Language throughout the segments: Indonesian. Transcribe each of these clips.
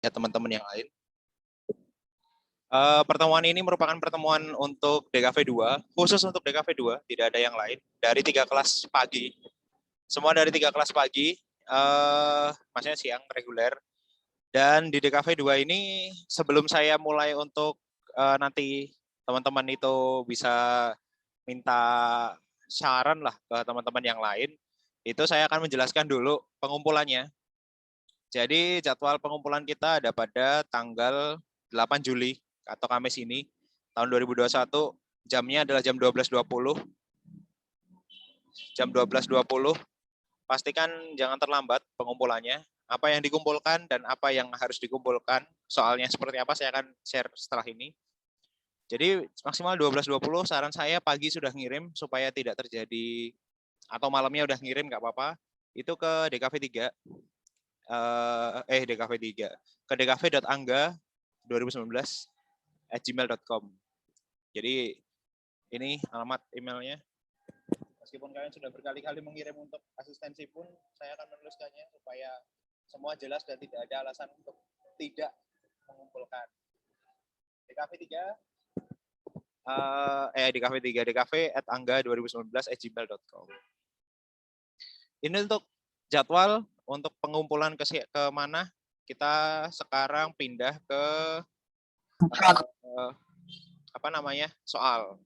ya teman-teman yang lain. Pertemuan ini merupakan pertemuan untuk DKV 2, khusus untuk DKV 2, tidak ada yang lain, dari 3 kelas pagi. Semua dari 3 kelas pagi, maksudnya siang, reguler. Dan di DKV 2 ini, sebelum saya mulai untuk nanti teman-teman itu bisa minta saran lah ke teman-teman yang lain, itu saya akan menjelaskan dulu pengumpulannya. Jadi jadwal pengumpulan kita ada pada tanggal 8 Juli atau Kamis ini tahun 2021. Jamnya adalah jam 12.20. Jam 12.20. Pastikan jangan terlambat pengumpulannya. Apa yang dikumpulkan dan apa yang harus dikumpulkan. Soalnya seperti apa saya akan share setelah ini. Jadi maksimal 12.20, saran saya pagi sudah ngirim supaya tidak terjadi, atau malamnya udah ngirim nggak apa-apa. Itu ke DKV 3. DKV 3 ke dkv.angga2019@gmail.com. Jadi ini alamat emailnya. Meskipun kalian sudah berkali-kali mengirim untuk asistensi pun, saya akan menuliskannya supaya semua jelas dan tidak ada alasan untuk tidak mengumpulkan. dkv@angga2019@gmail.com. Ini untuk jadwal untuk pengumpulan ke mana. Kita sekarang pindah ke soal.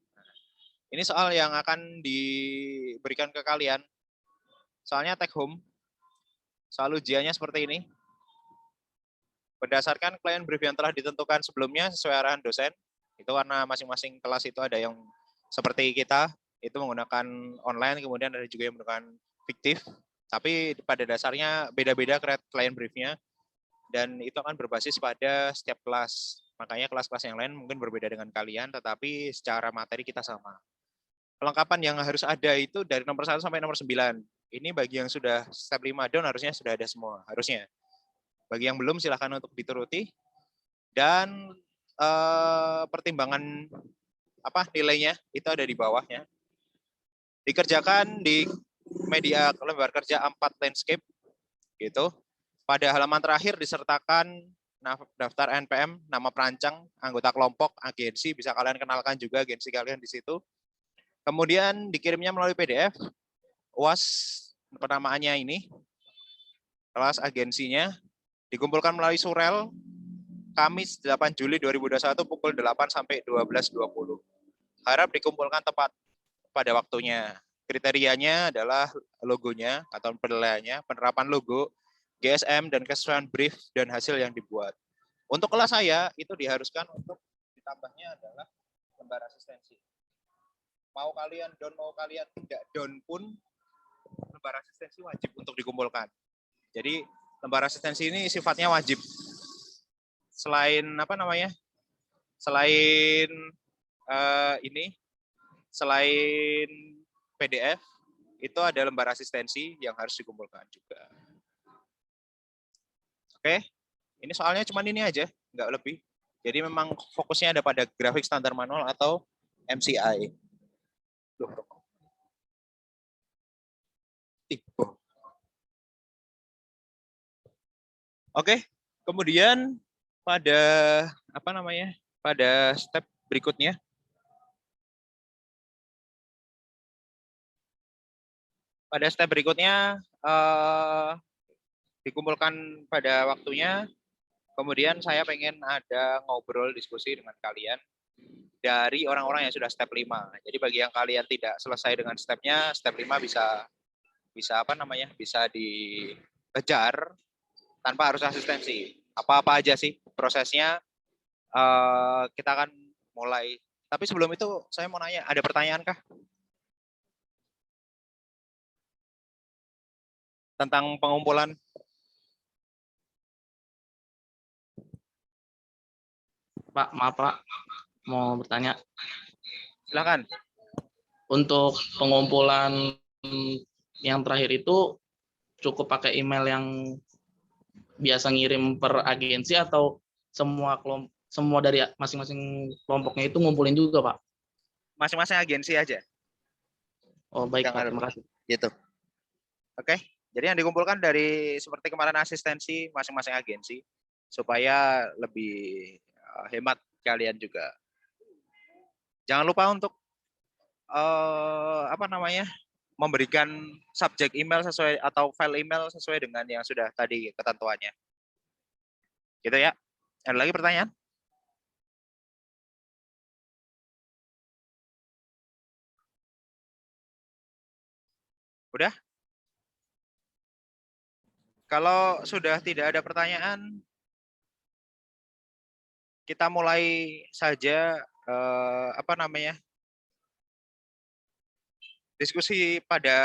Ini soal yang akan diberikan ke kalian. Soalnya take home. Soal ujiannya seperti ini. Berdasarkan klien brief yang telah ditentukan sebelumnya sesuai arahan dosen, itu karena masing-masing kelas itu ada yang seperti kita, itu menggunakan online, kemudian ada juga yang menggunakan fiktif, tapi pada dasarnya beda-beda klien briefnya, dan itu akan berbasis pada setiap kelas. Makanya kelas-kelas yang lain mungkin berbeda dengan kalian, tetapi secara materi kita sama. Kelengkapan yang harus ada itu dari nomor 1 sampai nomor 9. Ini bagi yang sudah step 5 down harusnya sudah ada semua, harusnya. Bagi yang belum silakan untuk dituruti. Dan pertimbangan nilainya itu ada di bawahnya. Dikerjakan di media lembar kerja 4 landscape gitu. Pada halaman terakhir disertakan daftar NPM, nama perancang, anggota kelompok, agensi, bisa kalian kenalkan juga agensi kalian di situ. Kemudian dikirimnya melalui PDF, UAS penamaannya ini, kelas agensinya, dikumpulkan melalui surel, Kamis 8 Juli 2021 pukul 8 sampai 12.20. Harap dikumpulkan tepat pada waktunya. Kriterianya adalah logonya atau penilaiannya, penerapan logo, GSM dan kesesuaian brief dan hasil yang dibuat. Untuk kelas saya itu diharuskan untuk ditambahnya adalah lembar asistensi. Mau kalian down, mau kalian tidak down pun, lembar asistensi wajib untuk dikumpulkan. Jadi lembar asistensi ini sifatnya wajib. Selain selain PDF, itu ada lembar asistensi yang harus dikumpulkan juga. Oke, ini soalnya cuma ini aja, nggak lebih. Jadi memang fokusnya ada pada grafik standar manual atau MCI. Oke, kemudian pada pada step berikutnya, dikumpulkan pada waktunya. Kemudian saya pengen ada ngobrol diskusi dengan kalian dari orang-orang yang sudah step 5. Jadi bagi yang kalian tidak selesai dengan stepnya, step 5 bisa dikejar tanpa harus asistensi. Apa-apa aja sih prosesnya, kita akan mulai. Tapi sebelum itu saya mau nanya, ada pertanyaan kah? Tentang pengumpulan? Pak, maaf Pak, mau bertanya. Silakan. Untuk pengumpulan yang terakhir itu cukup pakai email yang biasa ngirim per agensi atau semua dari masing-masing kelompoknya itu ngumpulin juga Pak? Masing-masing agensi aja. Oh baik Pak, terima kasih. Gitu. Oke, jadi yang dikumpulkan dari seperti kemarin asistensi masing-masing agensi. supaya lebih hemat kalian juga. Jangan lupa untuk memberikan subjek email sesuai atau file email sesuai dengan yang sudah tadi ketentuannya. Gitu ya. Ada lagi pertanyaan? Udah? Kalau sudah tidak ada pertanyaan, kita mulai saja diskusi pada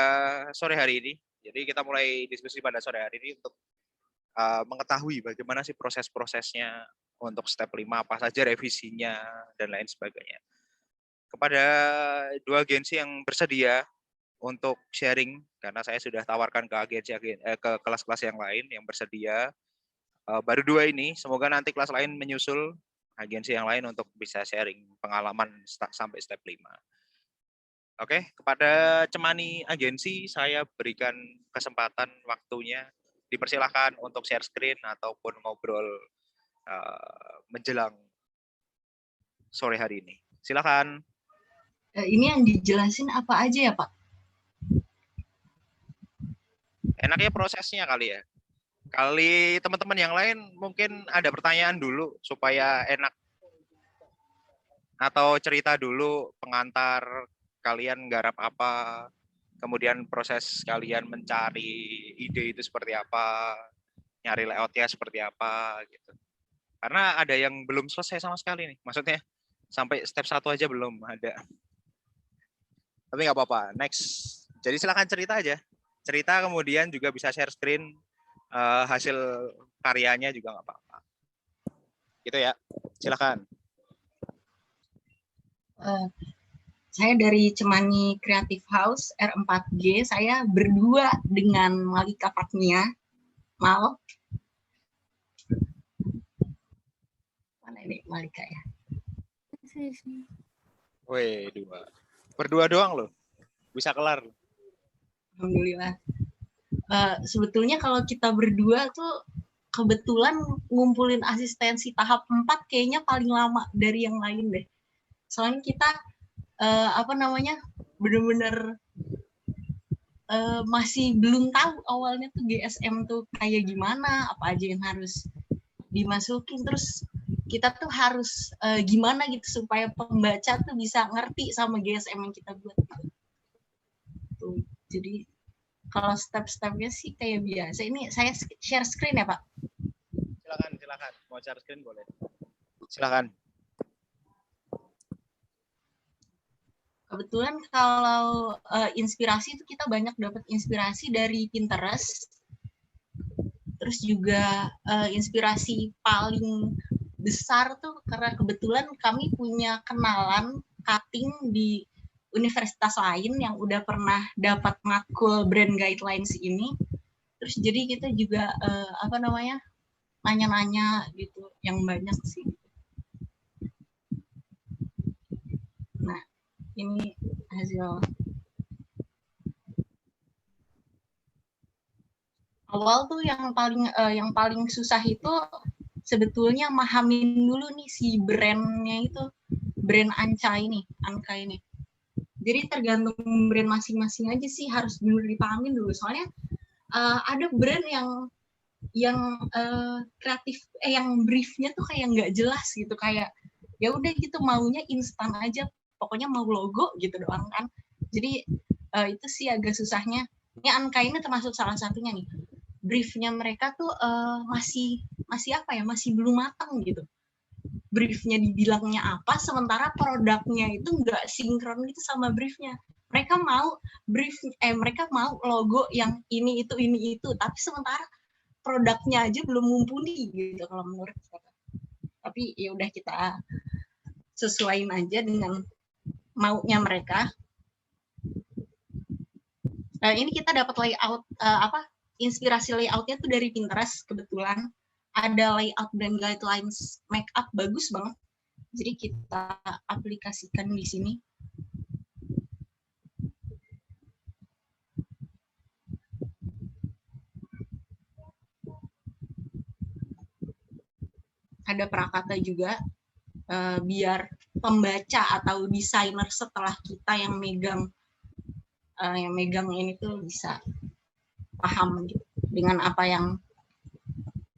sore hari ini. Jadi kita mulai diskusi pada sore hari ini untuk mengetahui bagaimana sih proses-prosesnya untuk step 5, apa saja revisinya, dan lain sebagainya. Kepada dua agensi yang bersedia untuk sharing, karena saya sudah tawarkan ke ke kelas-kelas yang lain yang bersedia, baru dua ini, semoga nanti kelas lain menyusul agensi yang lain untuk bisa sharing pengalaman sampai step 5. Oke, kepada Cemani agensi saya berikan kesempatan waktunya, dipersilahkan untuk share screen ataupun ngobrol menjelang sore hari ini. Silakan. Ini yang dijelasin apa aja ya Pak? Enaknya prosesnya kali ya. Kali teman-teman yang lain mungkin ada pertanyaan dulu supaya enak. Atau cerita dulu pengantar kalian garap apa, kemudian proses kalian mencari ide itu seperti apa, nyari layoutnya seperti apa gitu. Karena ada yang belum selesai sama sekali nih, maksudnya sampai step 1 aja belum ada. Tapi nggak apa-apa, next. Jadi silakan cerita aja. Cerita kemudian juga bisa share screen hasil karyanya juga nggak apa-apa. Gitu ya, silakan. Saya dari Cemani Creative House R4G. Saya berdua dengan Malika Fatmia. Mal. Mana ini Malika ya? Wih, berdua doang loh. Bisa kelar. Alhamdulillah. Sebetulnya kalau kita berdua tuh kebetulan ngumpulin asistensi tahap 4 kayaknya paling lama dari yang lain deh. Soalnya kita benar-benar masih belum tahu awalnya tuh GSM tuh kayak gimana, apa aja yang harus dimasukin, terus kita tuh harus gimana gitu supaya pembaca tuh bisa ngerti sama GSM yang kita buat. Tuh. Jadi kalau step-stepnya sih kayak biasa. Ini saya share screen ya Pak? Silakan. Mau share screen boleh. Silakan. Kebetulan kalau inspirasi itu kita banyak dapat inspirasi dari Pinterest. Terus juga inspirasi paling besar tuh karena kebetulan kami punya kenalan cutting di universitas lain yang udah pernah dapat makul brand guidelines ini. Terus jadi kita juga nanya-nanya gitu yang banyak sih. Nah, ini hasil awal tuh yang paling susah itu sebetulnya mahamin dulu nih si brandnya itu, brand Anka ini. Jadi tergantung brand masing-masing aja sih, harus benar dipahamin dulu. Soalnya ada brand yang kreatif, yang briefnya tuh kayak nggak jelas gitu, kayak ya udah gitu maunya instan aja, pokoknya mau logo gitu doang kan. Jadi itu sih agak susahnya. Ini Anka ini termasuk salah satunya nih. Briefnya mereka tuh masih belum matang gitu. Briefnya dibilangnya apa, sementara produknya itu nggak sinkron gitu sama briefnya. Mereka mau logo yang ini itu, tapi sementara produknya aja belum mumpuni gitu kalau menurut saya. Tapi ya udah kita sesuaiin aja dengan maunya mereka. Ini kita dapat layout inspirasi layoutnya tuh dari Pinterest kebetulan. Ada layout brand guidelines makeup bagus banget. Jadi kita aplikasikan di sini. ada prakata juga, biar pembaca atau desainer setelah kita yang megang ini tuh bisa paham gitu dengan apa yang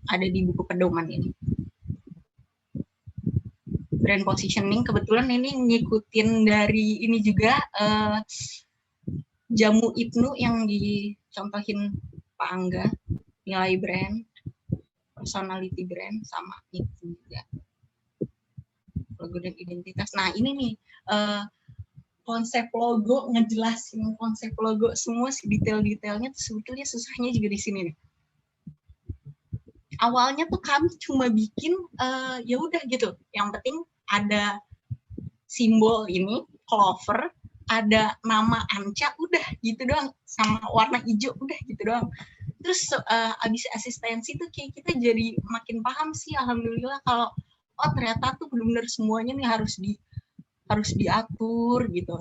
ada di buku pedoman ini. Brand positioning kebetulan ini ngikutin dari ini juga, Jamu Ibnu yang dicontohin Pak Angga, nilai brand, personality brand, sama itu juga logo dan identitas. Nah ini nih konsep logo, ngejelasin konsep logo semua si detail-detailnya sebetulnya susahnya juga di sini nih. Awalnya tuh kami cuma bikin ya udah gitu, yang penting ada simbol ini clover, ada nama Anca, udah gitu doang, sama warna hijau, udah gitu doang. Terus abis asistensi tuh kayak kita jadi makin paham sih, alhamdulillah, kalau oh ternyata tuh benar-benar semuanya nih harus diatur gitu.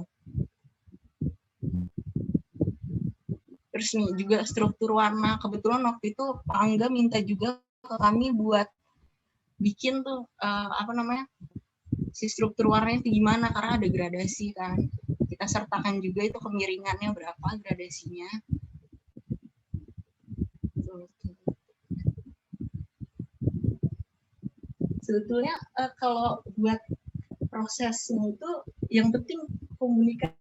Terus nih juga struktur warna, kebetulan waktu itu Pak Angga minta juga ke kami buat bikin tuh si struktur warnanya itu gimana, karena ada gradasi kan. Kita sertakan juga itu kemiringannya berapa gradasinya. Sebetulnya kalau buat prosesnya itu yang penting komunikasi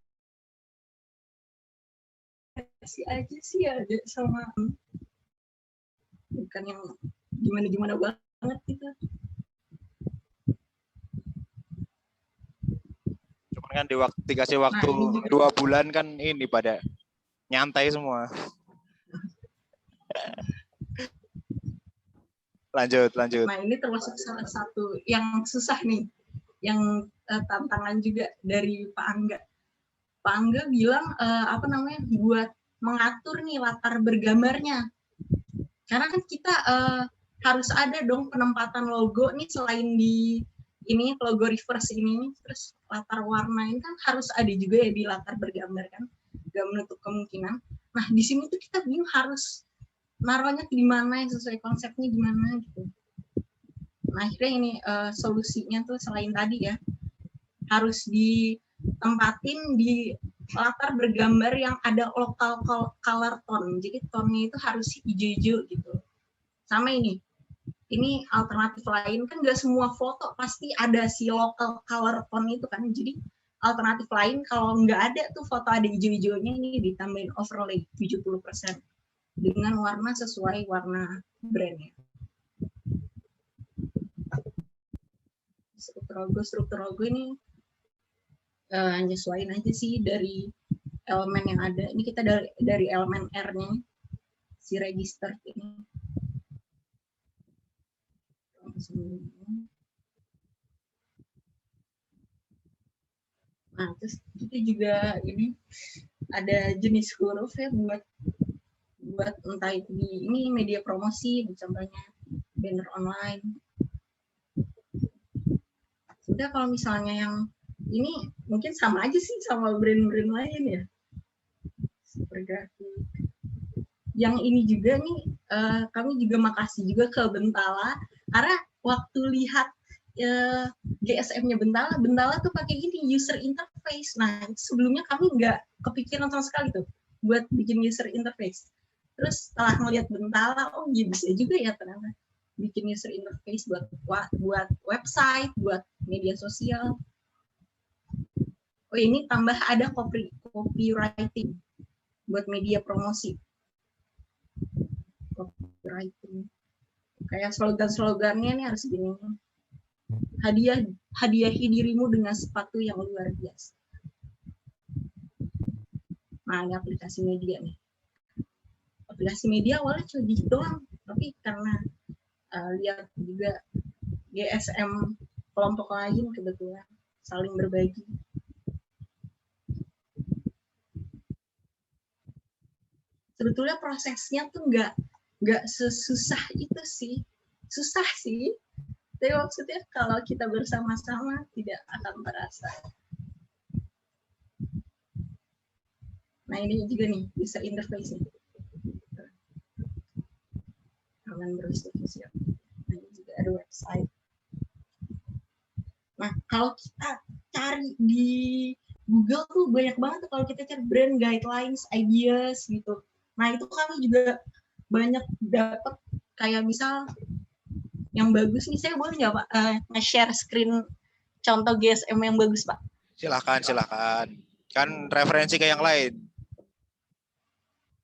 aja sih ya, sama bukan yang gimana banget gitu. Cuman kan dikasih waktu 2 bulan kan ini pada nyantai semua. Lanjut. Nah ini termasuk salah satu yang susah nih, yang tantangan juga dari Pak Angga. Pak Angga bilang buat mengatur nih latar bergambarnya. Karena kan kita harus ada dong penempatan logo nih, selain di ini logo reverse ini, terus latar warna ini kan harus ada juga ya di latar bergambar kan, gak menutup kemungkinan. Nah di sini tuh kita bingung harus naruhnya di mana yang sesuai konsepnya gimana gitu. Nah akhirnya ini solusinya tuh selain tadi ya, harus ditempatin di latar bergambar yang ada local color tone. Jadi tone-nya itu harus hijau-hijau gitu. Sama ini alternatif lain kan nggak semua foto pasti ada si local color tone itu kan. Jadi alternatif lain kalau nggak ada tuh foto ada hijau-hijaunya, ini ditambahin overlay 70% dengan warna sesuai warna brandnya. Struktur logo ini nyesuaiin aja sih dari elemen yang ada. Ini kita dari elemen R-nya, si register ini. Nah, terus kita juga ini ada jenis huruf ya buat entah itu di ini media promosi, contohnya banner online. Sudah kalau misalnya yang ini mungkin sama aja sih sama brand-brand lain ya. Super grafik. Yang ini juga nih kami juga makasih juga ke Bentala, karena waktu lihat GSM-nya Bentala tuh pakai gini user interface. Nah sebelumnya kami nggak kepikiran sama sekali tuh buat bikin user interface. Terus setelah ngelihat Bentala, oh iya bisa juga ya ternyata bikin user interface buat website, buat media sosial. Oh ini tambah ada copywriting buat media promosi. Copywriting. Kayak slogan-slogannya nih harus gini. Hadiahi dirimu dengan sepatu yang luar biasa. Nah ini aplikasi media nih. Aplikasi media awalnya cuma dikit doang, tapi karena lihat juga GSM kelompok lain kebetulan saling berbagi. Sebetulnya prosesnya tuh nggak sesusah itu sih, susah sih. Tapi maksudnya kalau kita bersama-sama tidak akan terasa. Nah ini juga nih user interface nih. Aman berusaha. Nah ini juga ada website. Nah, kalau kita cari di Google tuh banyak banget tuh kalau kita cari brand guidelines, ideas gitu. Nah, itu kami juga banyak dapat kayak misal yang bagus nih, saya boleh nggak Pak nge-share screen contoh GSM yang bagus Pak? Silakan. Kan referensi ke yang lain.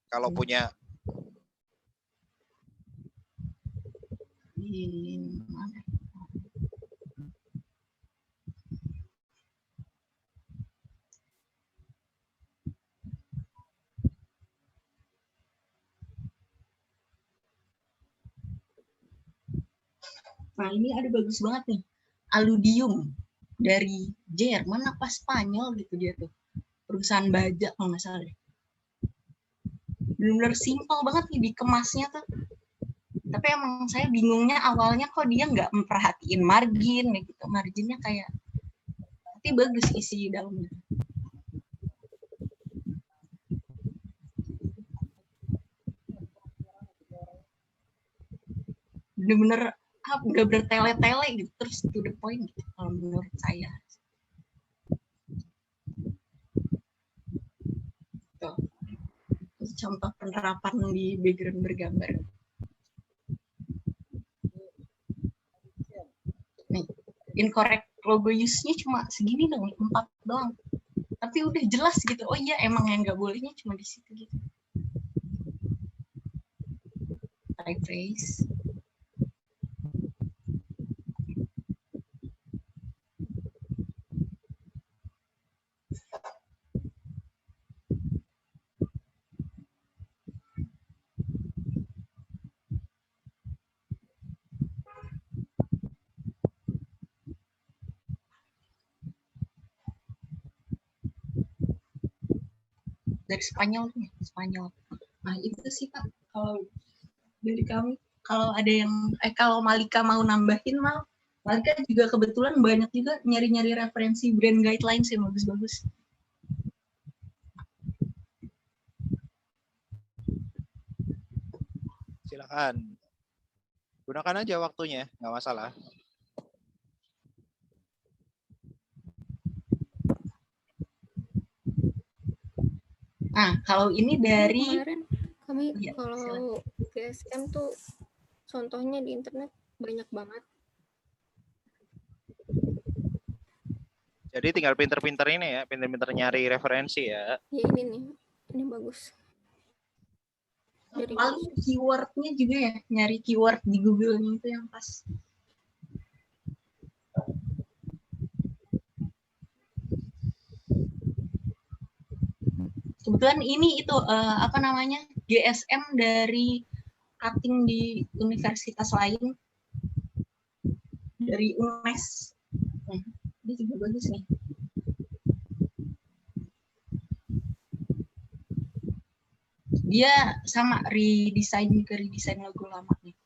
Kalau punya. Nah, ini ada bagus banget nih. Aludium dari Jerman apa Spanyol gitu dia tuh. Perusahaan baja kalau nggak salah deh. Benar-benar simpel banget nih dikemasnya tuh. Tapi emang saya bingungnya awalnya kok dia nggak memperhatiin margin gitu. Marginnya kayak tapi bagus isi dalamnya. Bener-bener nggak bertele-tele gitu, terus to the point gitu kalau menurut saya. Tuh. Contoh penerapan di background bergambar. Nih, incorrect logo use-nya cuma segini dong, 4 doang. Tapi udah jelas gitu, oh iya emang yang nggak bolehnya cuma di situ gitu. Typeface. Dari Spanyol nih, Spanyol. Nah itu sih Pak, kalau dari kami, kalau ada yang, kalau Malika mau nambahin mal, Malika juga kebetulan banyak juga nyari-nyari referensi brand guidelines yang bagus-bagus. Silakan. Gunakan aja waktunya, nggak masalah. Nah, kalau ini dari kemarin kami ya, kalau GSM tuh contohnya di internet banyak banget. Jadi tinggal pinter-pinter ini ya, pinter-pinter nyari referensi ya. Ya ini nih, ini bagus. Dari paling keywordnya juga ya, nyari keyword di Google-nya itu yang pas. Kebetulan ini itu apa namanya GSM dari cutting di universitas lain, dari UNES. Ini juga bagus nih. Dia sama redesign logo lama nih.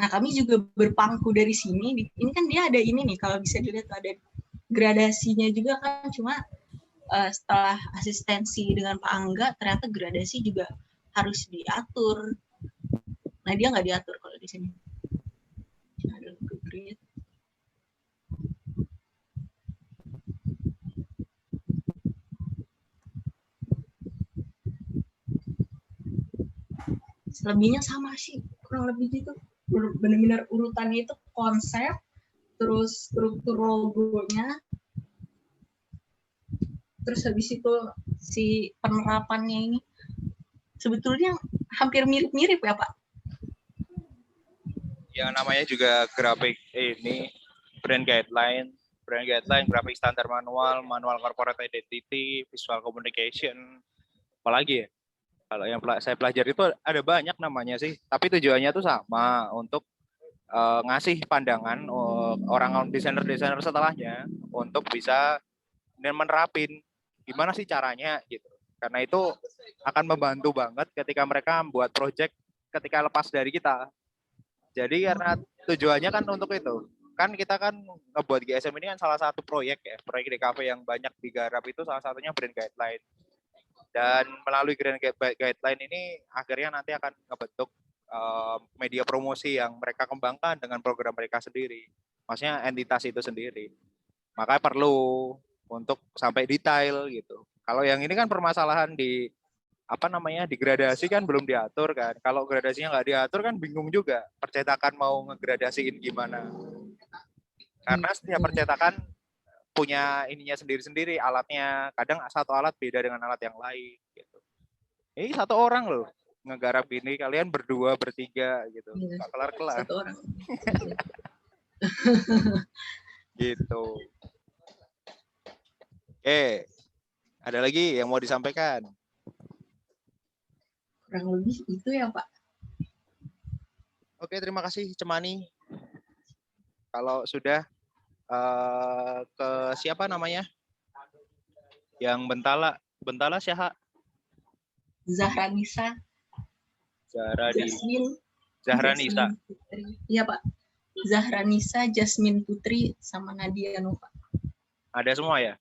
Nah, kami juga berpangku dari sini. Ini kan dia ada ini nih, kalau bisa dilihat ada gradasinya juga kan, cuma setelah asistensi dengan Pak Angga, ternyata gradasi juga harus diatur. Nah, dia nggak diatur kalau di sini. Ada logo grid. Selebihnya sama sih, kurang lebih gitu. Benar-benar urutannya itu konsep, terus struktur logonya, terus habis itu si penerapannya ini sebetulnya hampir mirip-mirip ya Pak. Ya namanya juga grafik ini brand guideline, grafik standar manual corporate identity, visual communication, apalagi ya. Kalau yang saya pelajari itu ada banyak namanya sih, tapi tujuannya tuh sama untuk ngasih pandangan orang desainer setelahnya untuk bisa menerapin gimana sih caranya gitu. Karena itu akan membantu banget ketika mereka membuat project ketika lepas dari kita. Jadi karena tujuannya kan untuk itu. Kan kita kan ngebuat GSM ini kan salah satu proyek ya, proyek DKV yang banyak digarap itu salah satunya brand guideline. Dan melalui Grand Guideline ini akhirnya nanti akan ngebentuk media promosi yang mereka kembangkan dengan program mereka sendiri. Maksudnya entitas itu sendiri. Makanya perlu untuk sampai detail gitu. Kalau yang ini kan permasalahan di digradasi kan belum diatur kan. Kalau gradasinya nggak diatur kan bingung juga percetakan mau ngegradasiin gimana. Karena setiap percetakan punya ininya sendiri-sendiri, alatnya. Kadang satu alat beda dengan alat yang lain gitu. Ini satu orang loh ngegarap ini, kalian berdua, bertiga gitu. Nggak kelar-kelar. Satu orang. Gitu. Oke. Ada lagi yang mau disampaikan? Kurang lebih itu ya, Pak. Oke, terima kasih Cemani. Kalau sudah ke siapa namanya? Yang Bentala siapa? Zahranisa. Zahranisa. Iya, Pak. Zahranisa, Jasmine Putri, sama Nadia Nova. Ada semua ya?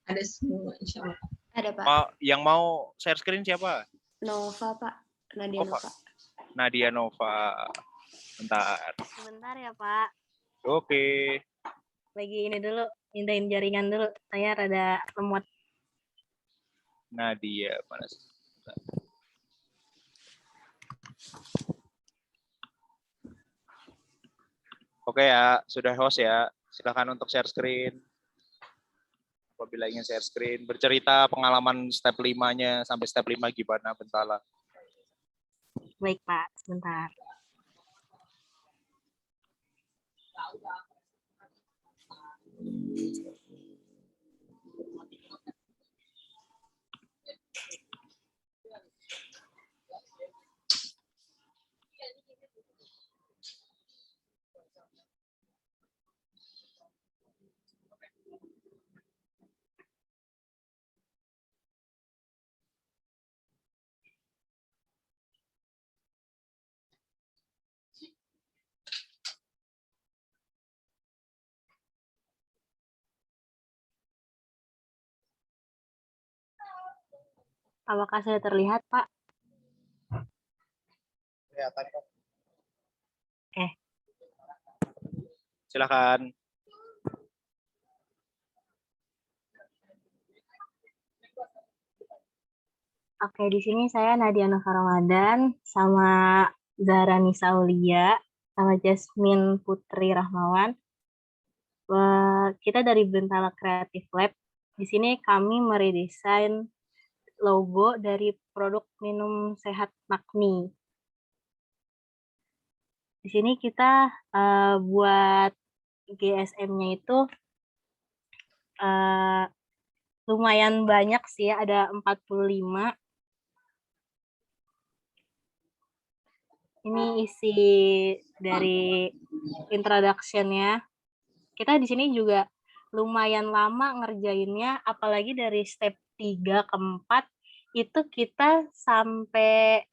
Ada semua, insya Allah. Ada, Pak. Yang mau share screen siapa? Nova, Pak. Nadia Nova. Nova. Nadia Nova. Bentar. Sebentar ya, Pak. Oke. Lagi ini dulu, mindahin jaringan dulu. Saya rada lemot. Nadia, mana sih? Oke ya, sudah host ya. Silakan untuk share screen. Apabila ingin share screen, bercerita pengalaman step 5-nya sampai step 5 gimana Bentala. Baik, Pak. Sebentar. Apakah sudah terlihat, Pak? Kelihatan kok. Oke. Silakan. Oke, di sini saya Nadia Nova Ramadan sama Zahranisa Aulia sama Jasmine Putri Rahmawan. Kita dari Bentala Creative Lab. Di sini kami meredesain logo dari produk minum sehat Magni. Di sini kita buat GSM-nya itu lumayan banyak sih, ada 45. Ini isi dari introduction-nya. Kita di sini juga lumayan lama ngerjainnya, apalagi dari step 3 ke 4 itu kita sampai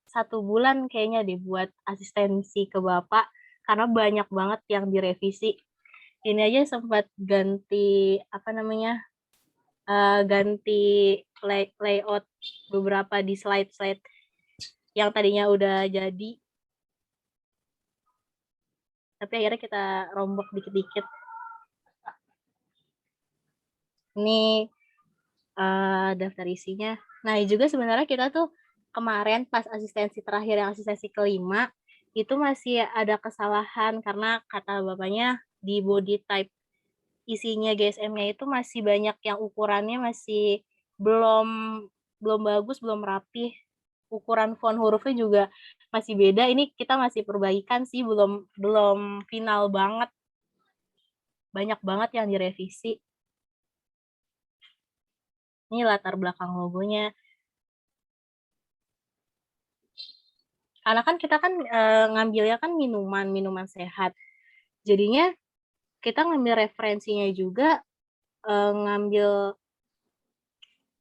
1 bulan kayaknya dibuat asistensi ke Bapak karena banyak banget yang direvisi. Ini aja sempat ganti ganti layout beberapa di slide-slide yang tadinya udah jadi. Tapi akhirnya kita rombok dikit-dikit. Ini daftar isinya. Nah, juga sebenarnya kita tuh kemarin pas asistensi terakhir yang asistensi kelima, itu masih ada kesalahan karena kata Bapaknya di body type isinya GSM-nya itu masih banyak yang ukurannya masih belum bagus, belum rapih. Ukuran font hurufnya juga masih beda. Ini kita masih perbaikan sih, belum final banget. Banyak banget yang direvisi. Ini latar belakang logonya. Karena kan kita kan ngambilnya kan minuman sehat. Jadinya kita ngambil referensinya juga ngambil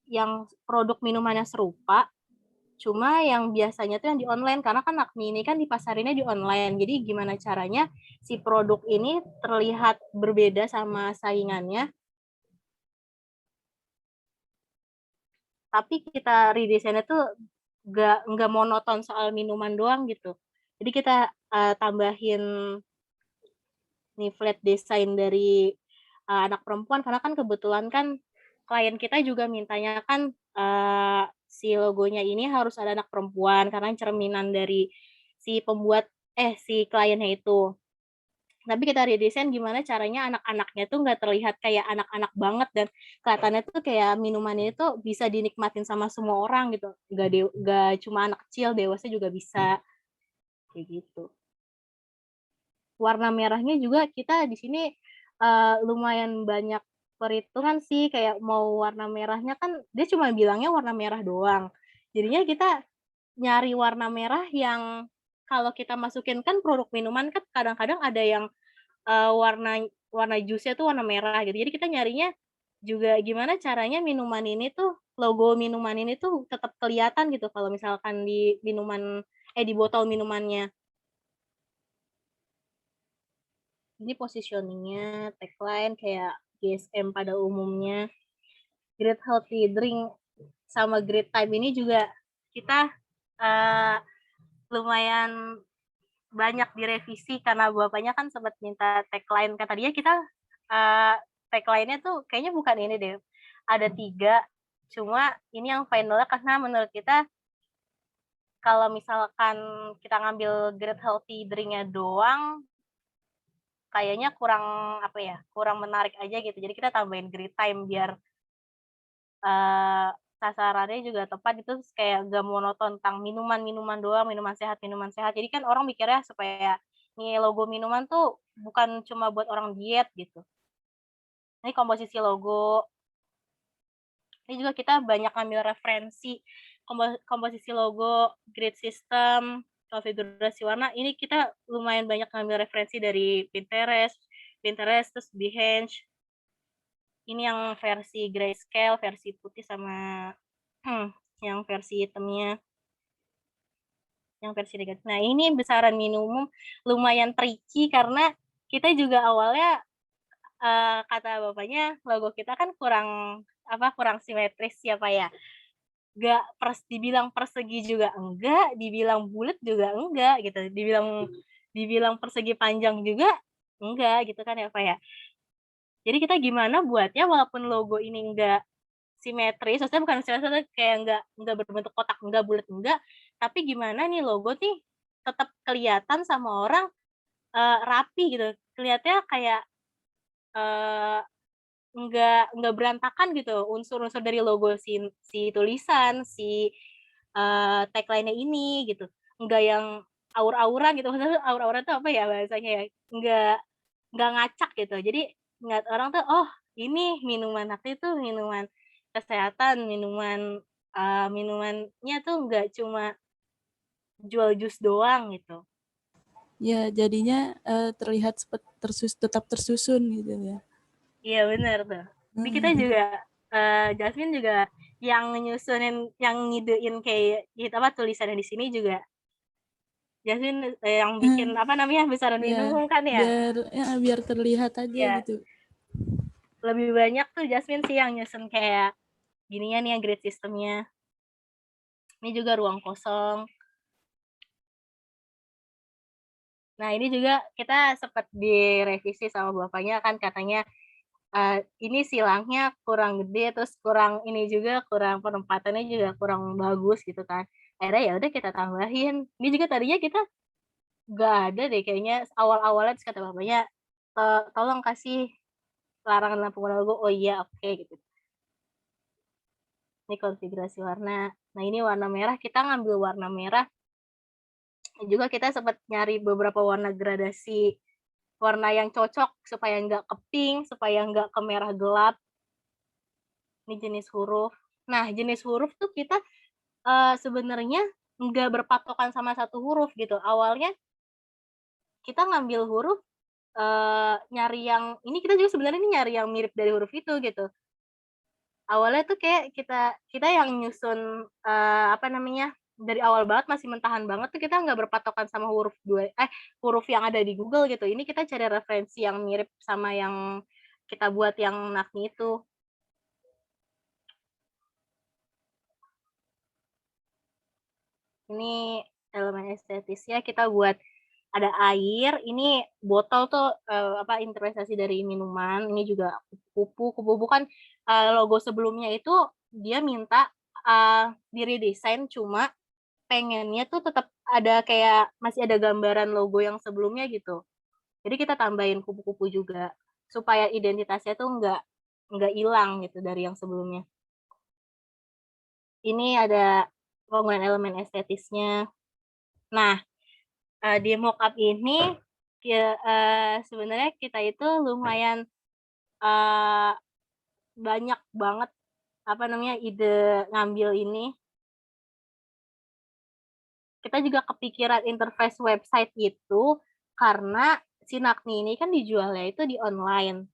yang produk minumannya serupa, cuma yang biasanya tuh yang di online, karena kan Magni ini kan dipasarinnya di online. Jadi gimana caranya si produk ini terlihat berbeda sama saingannya, tapi kita redesainnya tuh nggak monoton soal minuman doang gitu. Jadi kita tambahin nih flat design dari anak perempuan karena kan kebetulan kan klien kita juga mintanya kan si logonya ini harus ada anak perempuan karena cerminan dari si si kliennya itu. Tapi kita redesign gimana caranya anak-anaknya tuh nggak terlihat kayak anak-anak banget dan kelihatannya tuh kayak minumannya itu bisa dinikmatin sama semua orang gitu. Nggak cuma anak kecil, dewasa juga bisa kayak gitu. Warna merahnya juga kita di sini lumayan banyak perhitungan sih, kayak mau warna merahnya kan dia cuma bilangnya warna merah doang. Jadinya kita nyari warna merah yang kalau kita masukin kan produk minuman kan kadang-kadang ada yang warna jusnya tuh warna merah gitu. Jadi kita nyarinya juga gimana caranya minuman ini tuh logo minuman ini tuh tetap kelihatan gitu kalau misalkan di di botol minumannya. Ini positioningnya, tagline kayak GSM pada umumnya. Great Healthy Drink sama Great Time ini juga kita lumayan banyak direvisi karena bapaknya kan sempat minta tagline. Kata dia kita tagline-nya tuh kayaknya bukan ini deh. Ada 3, cuma ini yang finalnya karena menurut kita kalau misalkan kita ngambil Great Healthy Drink-nya doang, kayaknya kurang menarik aja gitu. Jadi kita tambahin Great Time biar sasarannya juga tepat gitu, kayak gak monoton tentang minuman doang, minuman sehat. Jadi kan orang mikirnya supaya nih logo minuman tuh bukan cuma buat orang diet gitu. Ini komposisi logo. Ini juga kita banyak ambil referensi komposisi logo, grid system, konfigurasi warna. Ini kita lumayan banyak ngambil referensi dari Pinterest, terus Behance. Ini yang versi grayscale, versi putih sama yang versi hitamnya. Yang versi negatif. Nah, ini besaran minimum lumayan tricky karena kita juga awalnya kata bapaknya logo kita kan kurang simetris ya Pak ya. Dibilang persegi juga enggak, dibilang bulat juga enggak gitu. Dibilang persegi panjang juga enggak gitu kan ya Pak ya. Jadi kita gimana buatnya walaupun logo ini enggak simetris, maksudnya bukan simetris kayak enggak berbentuk kotak, enggak bulat enggak, tapi gimana nih logo nih tetap kelihatan sama orang rapi gitu. Kelihatannya kayak enggak berantakan gitu unsur-unsur dari logo si tulisan, si tagline-nya ini gitu. Enggak yang aur-auran gitu. Maksudnya aur-auran itu apa ya bahasanya ya? Enggak ngacak gitu. Jadi ngeliat orang tuh oh, ini minuman aku itu minuman kesehatan, minumannya tuh enggak cuma jual jus doang gitu. Ya, jadinya terlihat tetap tersusun gitu ya. Iya benar tuh. Jadi kita juga Jasmine juga yang nyusunin, yang ngidein kayak gitu tulisannya di sini juga Jasmine yang bikin besaran minum kan ya. Biar terlihat aja ya. gitu. Lebih banyak tuh Jasmine sih yang nyusun kayak gininya nih yang grid sistemnya. Ini juga ruang kosong. Nah ini juga kita sempat direvisi sama bapaknya kan katanya ini silangnya kurang gede, terus kurang penempatannya juga kurang bagus gitu kan. Akhirnya ya udah kita tambahin. Ini juga tadinya kita nggak ada deh kayaknya awal-awalnya, terus kata bapaknya tolong kasih larangan lampu logo. Oh iya oke gitu. Ini konfigurasi warna. Nah ini warna merah, kita ngambil warna merah. Juga kita sempat nyari beberapa warna gradasi warna yang cocok supaya nggak ke pink, supaya nggak ke merah gelap. Ini jenis huruf. Nah, jenis huruf tuh kita sebenarnya nggak berpatokan sama satu huruf gitu. Awalnya kita ngambil huruf, nyari yang, ini kita juga sebenarnya nyari yang mirip dari huruf itu gitu. Awalnya tuh kayak kita yang nyusun, dari awal banget masih mentahan banget tuh kita nggak berpatokan sama huruf yang ada di Google gitu. Ini kita cari referensi yang mirip sama yang kita buat yang Nakni itu. Ini elemen estetisnya kita buat ada air. Ini botol tuh interpretasi dari minuman. Ini juga kupu-kupu. Kupu-kupu kan logo sebelumnya itu dia minta diredesain, cuma pengennya tuh tetap ada kayak masih ada gambaran logo yang sebelumnya gitu. Jadi kita tambahin kupu-kupu juga supaya identitasnya tuh nggak hilang gitu dari yang sebelumnya. Ini ada penggunaan elemen estetisnya. Nah, di mockup ini sebenarnya kita itu lumayan banyak banget ide ngambil ini. Kita juga kepikiran interface website itu karena si Nakni ini kan dijualnya itu di online.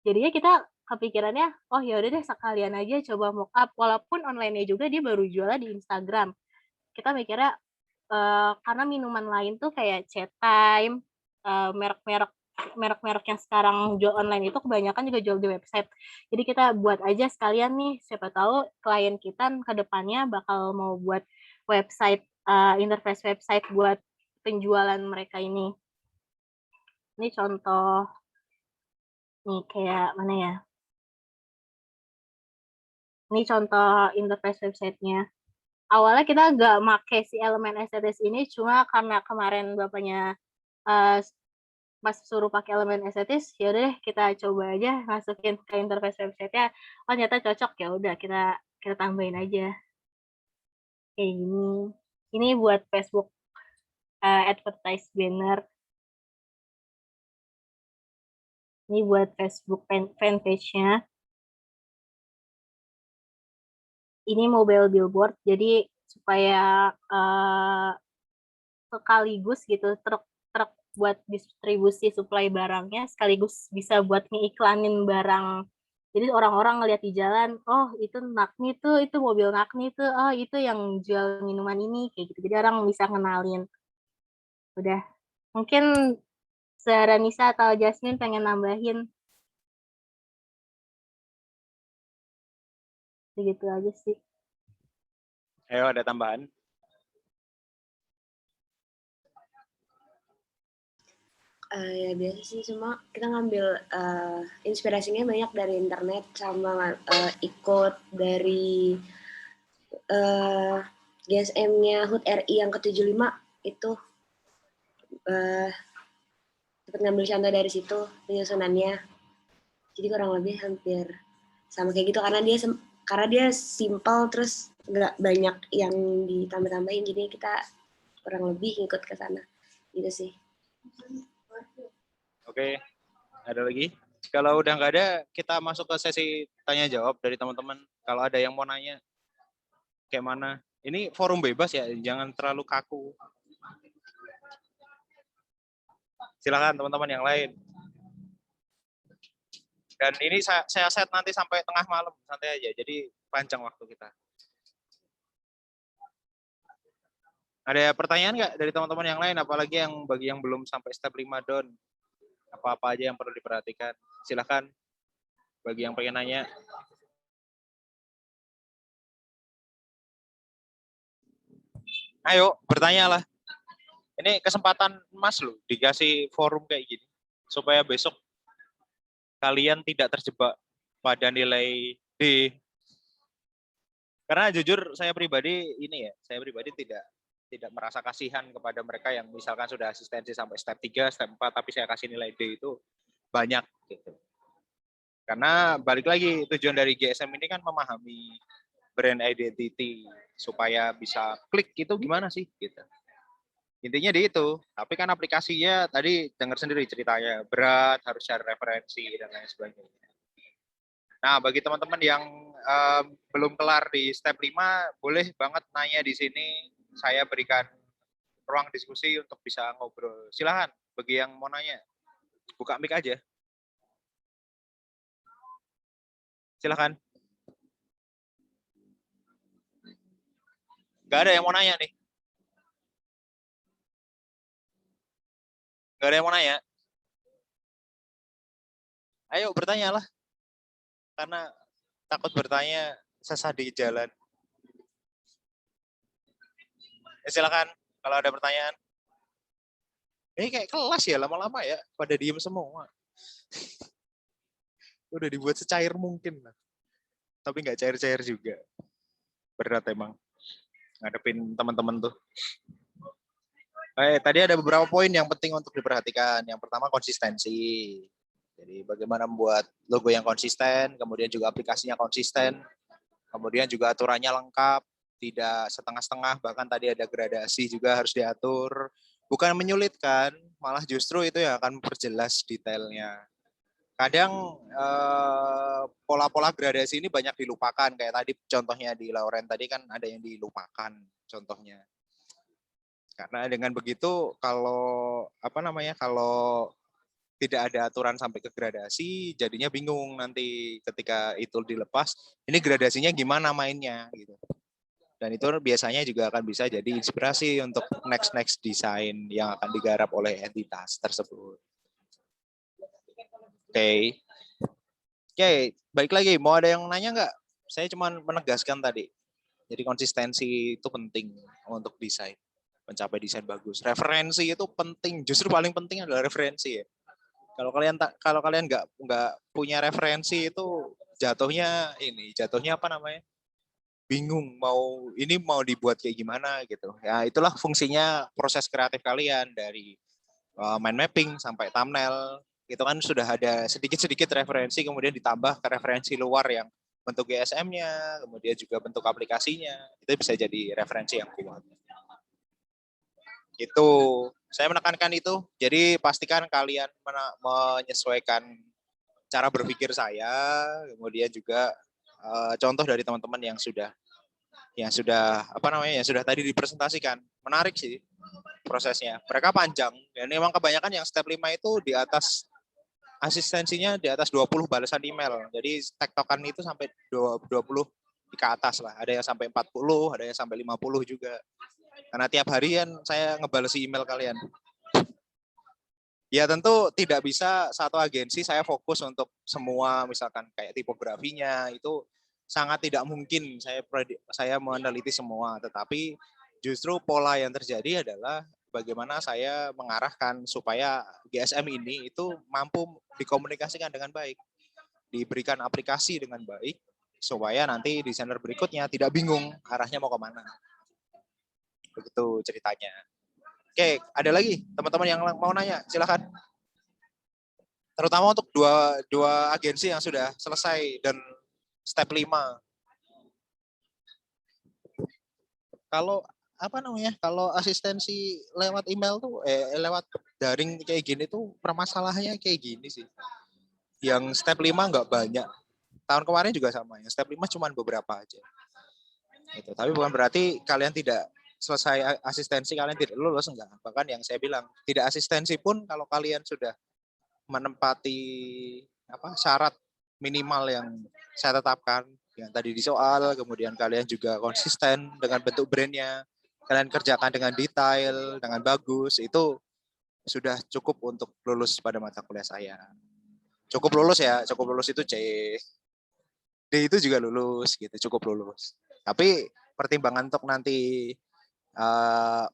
Jadinya kita kepikirannya, oh ya udah deh sekalian aja coba mockup, walaupun online-nya juga dia baru jualnya di Instagram. Kita mikirnya karena minuman lain tuh kayak Chat Time, merek-merek yang sekarang jual online itu kebanyakan juga jual di website. Jadi kita buat aja sekalian nih, siapa tahu klien kita ke depannya bakal mau buat website, interface website buat penjualan mereka ini. Ini contoh nih kayak mana ya? Ini contoh interface website-nya. Awalnya kita nggak make si elemen estetis ini, cuma karena kemarin bapaknya pas suruh pakai elemen estetis, ya udah deh kita coba aja masukin ke interface website-nya. Oh ternyata cocok, ya udah kita tambahin aja kayak gini. Ini buat Facebook advertise banner. Ini buat Facebook fanpage-nya. Ini mobile billboard, jadi supaya sekaligus gitu truk buat distribusi supply barangnya, sekaligus bisa buat ngiklanin barang. Jadi orang-orang ngeliat di jalan, oh itu Nakni tuh, itu mobil Nakni tuh, oh itu yang jual minuman ini, kayak gitu. Jadi orang bisa kenalin. Udah, mungkin Nisa atau Jasmine pengen nambahin. Begitu aja sih. Ayo, ada tambahan? Ya biasa sih, cuma kita ngambil inspirasinya banyak dari internet sama ikut dari GSM-nya HUT RI yang ke-75 itu dapat ngambil contoh dari situ penyusunannya. Jadi kurang lebih hampir sama kayak gitu karena dia simple, terus nggak banyak yang ditambah-tambahin, jadi kita kurang lebih ngikut ke sana gitu sih. Oke, ada lagi? Kalau udah nggak ada, kita masuk ke sesi tanya jawab dari teman-teman. Kalau ada yang mau nanya, kayak mana? Ini forum bebas ya, jangan terlalu kaku. Silakan teman-teman yang lain. Dan ini saya set nanti sampai tengah malam, santai aja. Jadi panjang waktu kita. Ada pertanyaan nggak dari teman-teman yang lain? Apalagi yang bagi yang belum sampai step 5 down. Apa-apa aja yang perlu diperhatikan. Silakan bagi yang pengen nanya. Ayo, bertanyalah. Ini kesempatan emas loh, dikasih forum kayak gini. Supaya besok kalian tidak terjebak pada nilai D. Karena jujur saya pribadi tidak merasa kasihan kepada mereka yang misalkan sudah asistensi sampai step 3, step 4, tapi saya kasih nilai D itu banyak gitu. Karena balik lagi, tujuan dari GSM ini kan memahami brand identity supaya bisa klik itu gimana sih gitu. Intinya di itu, tapi kan aplikasinya tadi dengar sendiri ceritanya berat, harus cari referensi dan lain sebagainya. Nah, bagi teman-teman yang belum kelar di step 5, boleh banget nanya di sini, saya berikan ruang diskusi untuk bisa ngobrol. Silahkan, bagi yang mau nanya, buka mic aja. Silahkan. Gak ada yang mau nanya nih. Gak ada yang mau nanya. Ayo bertanya lah. Karena takut bertanya sesat di jalan. Silakan kalau ada pertanyaan. Ini kayak kelas ya, lama-lama ya pada diem semua. Udah dibuat secair mungkin lah. Tapi nggak cair-cair juga. Berat emang ngadepin teman-teman tuh. Tadi ada beberapa poin yang penting untuk diperhatikan. Yang pertama konsistensi. Jadi bagaimana membuat logo yang konsisten, kemudian juga aplikasinya konsisten, kemudian juga aturannya lengkap, tidak setengah-setengah, bahkan tadi ada gradasi juga harus diatur. Bukan menyulitkan, malah justru itu yang akan memperjelas detailnya. Kadang pola-pola gradasi ini banyak dilupakan, kayak tadi contohnya di Lauren tadi kan ada yang dilupakan contohnya. Karena dengan begitu kalau kalau tidak ada aturan sampai ke gradasi, jadinya bingung nanti ketika itu dilepas, ini gradasinya gimana mainnya gitu. Dan itu biasanya juga akan bisa jadi inspirasi untuk next desain yang akan digarap oleh entitas tersebut. Oke, balik lagi. Mau ada yang nanya nggak? Saya cuma menegaskan tadi. Jadi konsistensi itu penting untuk desain, mencapai desain bagus. Referensi itu penting. Justru paling penting adalah referensi ya. Kalau kalian nggak punya referensi itu jatuhnya apa namanya? Bingung mau dibuat kayak gimana gitu. Ya itulah fungsinya proses kreatif kalian dari mind mapping sampai thumbnail. Itu kan sudah ada sedikit-sedikit referensi kemudian ditambah ke referensi luar yang bentuk GSM-nya, kemudian juga bentuk aplikasinya. Itu bisa jadi referensi yang kuat. Itu saya menekankan itu. Jadi pastikan kalian menyesuaikan cara berpikir saya, kemudian juga contoh dari teman-teman yang sudah tadi dipresentasikan. Menarik sih prosesnya. Mereka panjang dan memang kebanyakan yang step 5 itu di atas asistensinya di atas 20 balasan email. Jadi tektokan itu sampai 20 ke atas lah. Ada yang sampai 40, ada yang sampai 50 juga. Karena tiap hari kan saya ngebalesi email kalian. Ya tentu tidak bisa satu agensi saya fokus untuk semua, misalkan kayak tipografinya itu sangat tidak mungkin saya meneliti semua, tetapi justru pola yang terjadi adalah bagaimana saya mengarahkan supaya GSM ini itu mampu dikomunikasikan dengan baik, diberikan aplikasi dengan baik, supaya nanti desainer berikutnya tidak bingung arahnya mau kemana. Begitu ceritanya. Oke, ada lagi teman-teman yang mau nanya, silakan. Terutama untuk dua agensi yang sudah selesai dan step 5. Kalau asistensi lewat email tuh lewat daring kayak gini tuh permasalahannya kayak gini sih. Yang step 5 nggak banyak. Tahun kemarin juga sama, yang step 5 cuma beberapa aja. Gitu. Tapi bukan berarti kalian tidak selesai asistensi kalian tidak lulus, enggak. Bahkan yang saya bilang, tidak asistensi pun kalau kalian sudah menempati syarat minimal yang saya tetapkan yang tadi di soal, kemudian kalian juga konsisten dengan bentuk brandnya, kalian kerjakan dengan detail, dengan bagus, itu sudah cukup untuk lulus pada mata kuliah saya. Cukup lulus itu C, D itu juga lulus gitu, cukup lulus. Tapi pertimbangan untuk nanti 4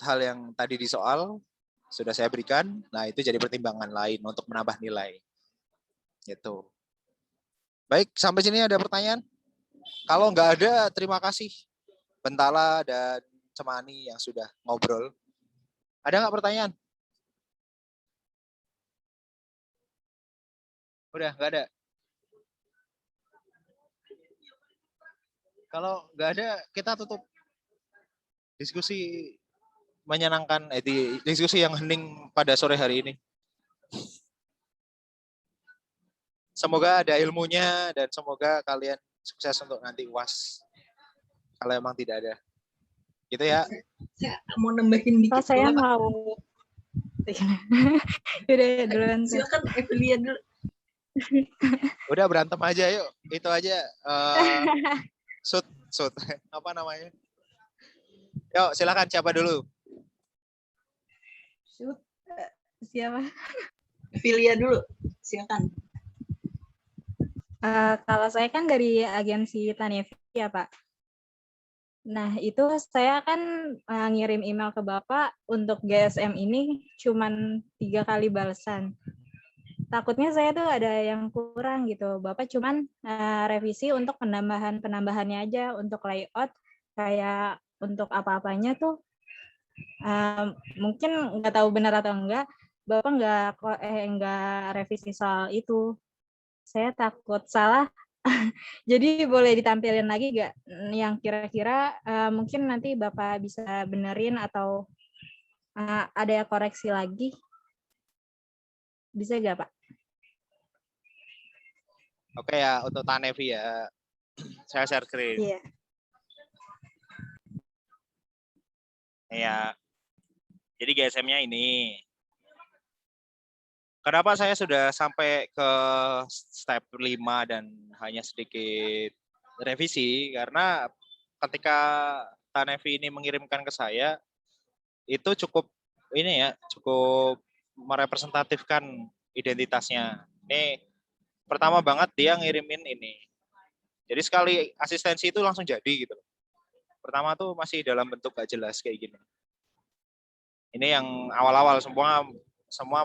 hal yang tadi di soal sudah saya berikan, nah itu jadi pertimbangan lain untuk menambah nilai. Gitu. Baik, sampai sini ada pertanyaan? Kalau nggak ada, terima kasih Bentala dan Cemani yang sudah ngobrol. Ada nggak pertanyaan? Udah, nggak ada. Kalau nggak ada, kita tutup diskusi menyenangkan, diskusi yang hening pada sore hari ini. Semoga ada ilmunya dan semoga kalian sukses untuk nanti UAS. Kalau emang tidak ada. Gitu ya. Saya mau nambahin dikit. Saya mau. Udah duluan. Silakan Evelia dulu. Udah berantem aja yuk. Itu aja. Shoot. Apa namanya? Yuk silakan siapa dulu? Shoot. Siapa? Evelia dulu. Silakan. Kalau saya kan dari agensi Tanevi ya Pak. Nah, itu saya kan ngirim email ke Bapak untuk GSM ini cuman 3 kali balasan. Takutnya saya tuh ada yang kurang gitu. Bapak cuman revisi untuk penambahannya aja, untuk layout, kayak untuk apa-apanya tuh mungkin nggak tahu benar atau enggak, Bapak nggak revisi soal itu. Saya takut salah. Jadi boleh ditampilin lagi nggak yang kira-kira mungkin nanti Bapak bisa benerin atau ada koreksi lagi? Bisa nggak, Pak? Oke ya, untuk Tanevi ya, saya share screen. Iya. Ya, jadi GSM-nya ini. Kenapa saya sudah sampai ke step 5 dan hanya sedikit revisi? Karena ketika Tanevi ini mengirimkan ke saya, itu cukup ini ya, cukup merepresentatifkan identitasnya. Ini pertama banget dia ngirimin ini. Jadi sekali asistensi itu langsung jadi gitu. Pertama tuh masih dalam bentuk gak jelas kayak gini. Ini yang awal-awal semua semua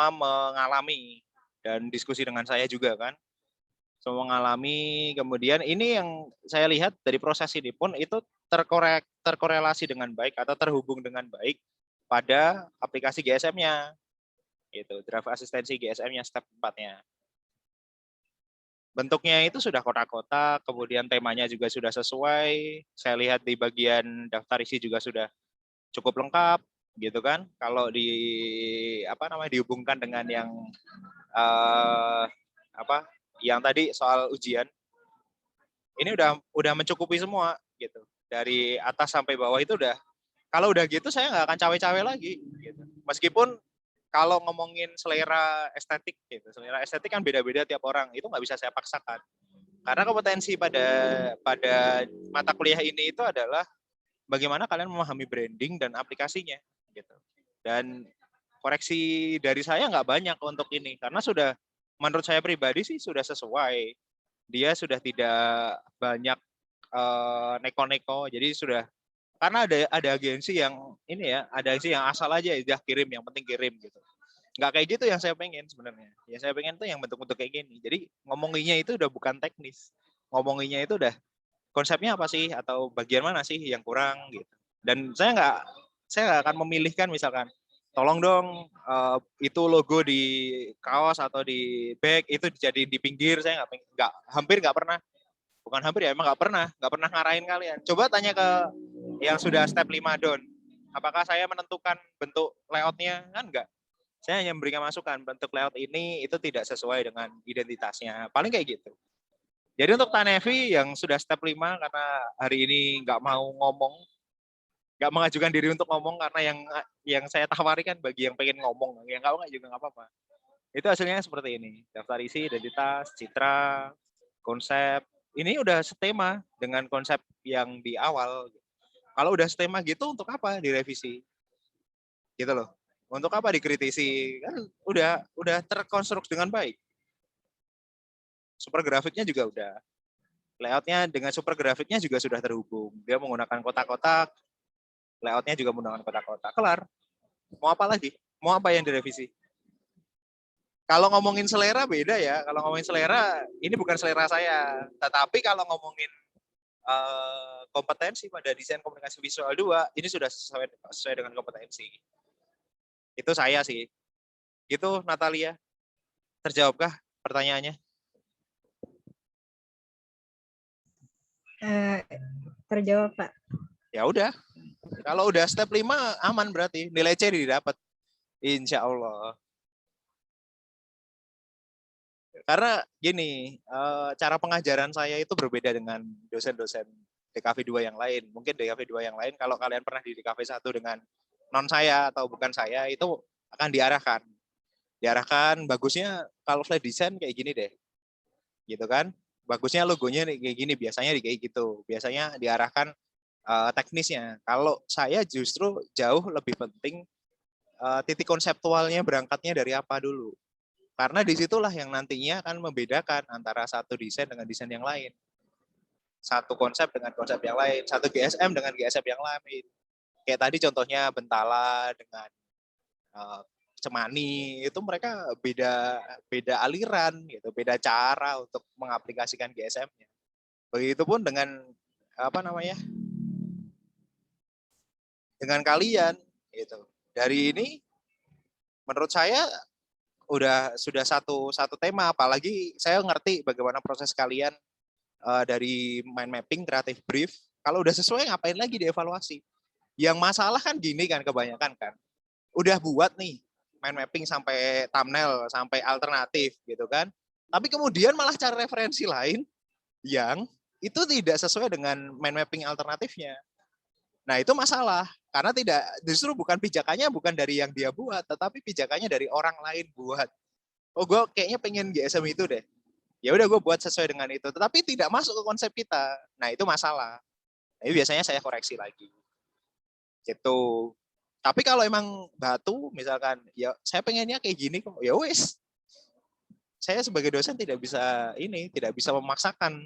mengalami dan diskusi dengan saya juga kan. Semua mengalami, kemudian ini yang saya lihat dari proses ini pun itu terkorelasi dengan baik atau terhubung dengan baik pada aplikasi GSM-nya. Gitu, draft asistensi GSM-nya step 4-nya. Bentuknya itu sudah kotak-kotak, kemudian temanya juga sudah sesuai. Saya lihat di bagian daftar isi juga sudah cukup lengkap, gitu kan? Kalau dihubungkan dengan yang yang tadi soal ujian, ini udah mencukupi semua, gitu. Dari atas sampai bawah itu udah. Kalau udah gitu saya nggak akan cawe-cawe lagi, gitu. Meskipun kalau ngomongin selera estetik gitu, selera estetik kan beda-beda tiap orang, itu nggak bisa saya paksakan. Karena kompetensi pada mata kuliah ini itu adalah bagaimana kalian memahami branding dan aplikasinya, gitu. Dan koreksi dari saya nggak banyak untuk ini, karena sudah menurut saya pribadi sih sudah sesuai. Dia sudah tidak banyak neko-neko, jadi sudah. Karena ada agensi yang ini ya, ada agensi yang asal aja udah kirim, yang penting kirim gitu. Nggak kayak gitu yang saya pengen sebenarnya. Yang saya pengen tuh yang bentuk-bentuk kayak gini. Jadi ngomonginnya itu udah bukan teknis. Ngomonginnya itu udah konsepnya apa sih atau bagian mana sih yang kurang gitu. Dan saya nggak akan memilihkan misalkan tolong dong itu logo di kaos atau di bag itu jadi di pinggir. Saya hampir nggak pernah. Bukan hampir ya, emang nggak pernah ngarahin kalian. Coba tanya ke yang sudah step 5 Don. Apakah saya menentukan bentuk layoutnya? Kan enggak. Saya hanya memberikan masukan, bentuk layout ini itu tidak sesuai dengan identitasnya. Paling kayak gitu. Jadi untuk Tanevi yang sudah step 5 karena hari ini nggak mau ngomong, nggak mengajukan diri untuk ngomong karena yang saya tawarikan bagi yang pengen ngomong, yang nggak juga nggak apa-apa. Itu hasilnya seperti ini. Daftar isi, identitas, citra, konsep. Ini udah setema dengan konsep yang di awal. Kalau udah setema gitu untuk apa direvisi? Gitu loh. Untuk apa dikritisi? Kan udah terkonstruksi dengan baik. Super grafiknya juga udah. Layoutnya dengan super grafiknya juga sudah terhubung. Dia menggunakan kotak-kotak. Layoutnya juga menggunakan kotak-kotak. Kelar. Mau apa lagi? Mau apa yang direvisi? Kalau ngomongin selera beda ya. Kalau ngomongin selera, ini bukan selera saya. Tetapi kalau ngomongin kompetensi pada desain komunikasi visual 2, ini sudah sesuai dengan kompetensi. Itu saya sih. Gitu Natalia. Terjawabkah pertanyaannya? Terjawab, Pak. Ya udah. Kalau udah step 5 aman berarti. Nilai C didapat. Insya Allah. Karena gini, cara pengajaran saya itu berbeda dengan dosen-dosen DKV 2 yang lain. Mungkin DKV 2 yang lain kalau kalian pernah di DKV 1 dengan non saya atau bukan saya itu akan diarahkan. Diarahkan bagusnya kalau flat design kayak gini deh. Gitu kan? Bagusnya logonya kayak gini, biasanya kayak gitu. Biasanya diarahkan teknisnya. Kalau saya justru jauh lebih penting titik konseptualnya berangkatnya dari apa dulu. Karena disitulah yang nantinya akan membedakan antara satu desain dengan desain yang lain. satu konsep dengan konsep yang lain, satu GSM dengan GSM yang lain. Kayak tadi contohnya Bentala dengan Cemani, itu mereka beda aliran gitu, beda cara untuk mengaplikasikan GSM-nya. Begitupun dengan dengan kalian gitu. Dari ini menurut saya sudah satu tema, apalagi saya ngerti bagaimana proses kalian dari mind mapping, creative brief. Kalau udah sesuai ngapain lagi dievaluasi? Yang masalah kan gini kan kebanyakan kan. Udah buat nih mind mapping sampai thumbnail, sampai alternatif gitu kan. Tapi kemudian malah cari referensi lain yang itu tidak sesuai dengan mind mapping alternatifnya. Nah, itu masalah. Karena justru bukan pijakannya bukan dari yang dia buat, tetapi pijakannya dari orang lain buat. Oh, gue kayaknya pengen GSM itu deh. Ya udah gue buat sesuai dengan itu, tetapi tidak masuk ke konsep kita. Nah, itu masalah. Nah, biasanya saya koreksi lagi. Gitu. Tapi kalau emang batu, misalkan, ya saya pengennya kayak gini kok, ya wes. Saya sebagai dosen tidak bisa memaksakan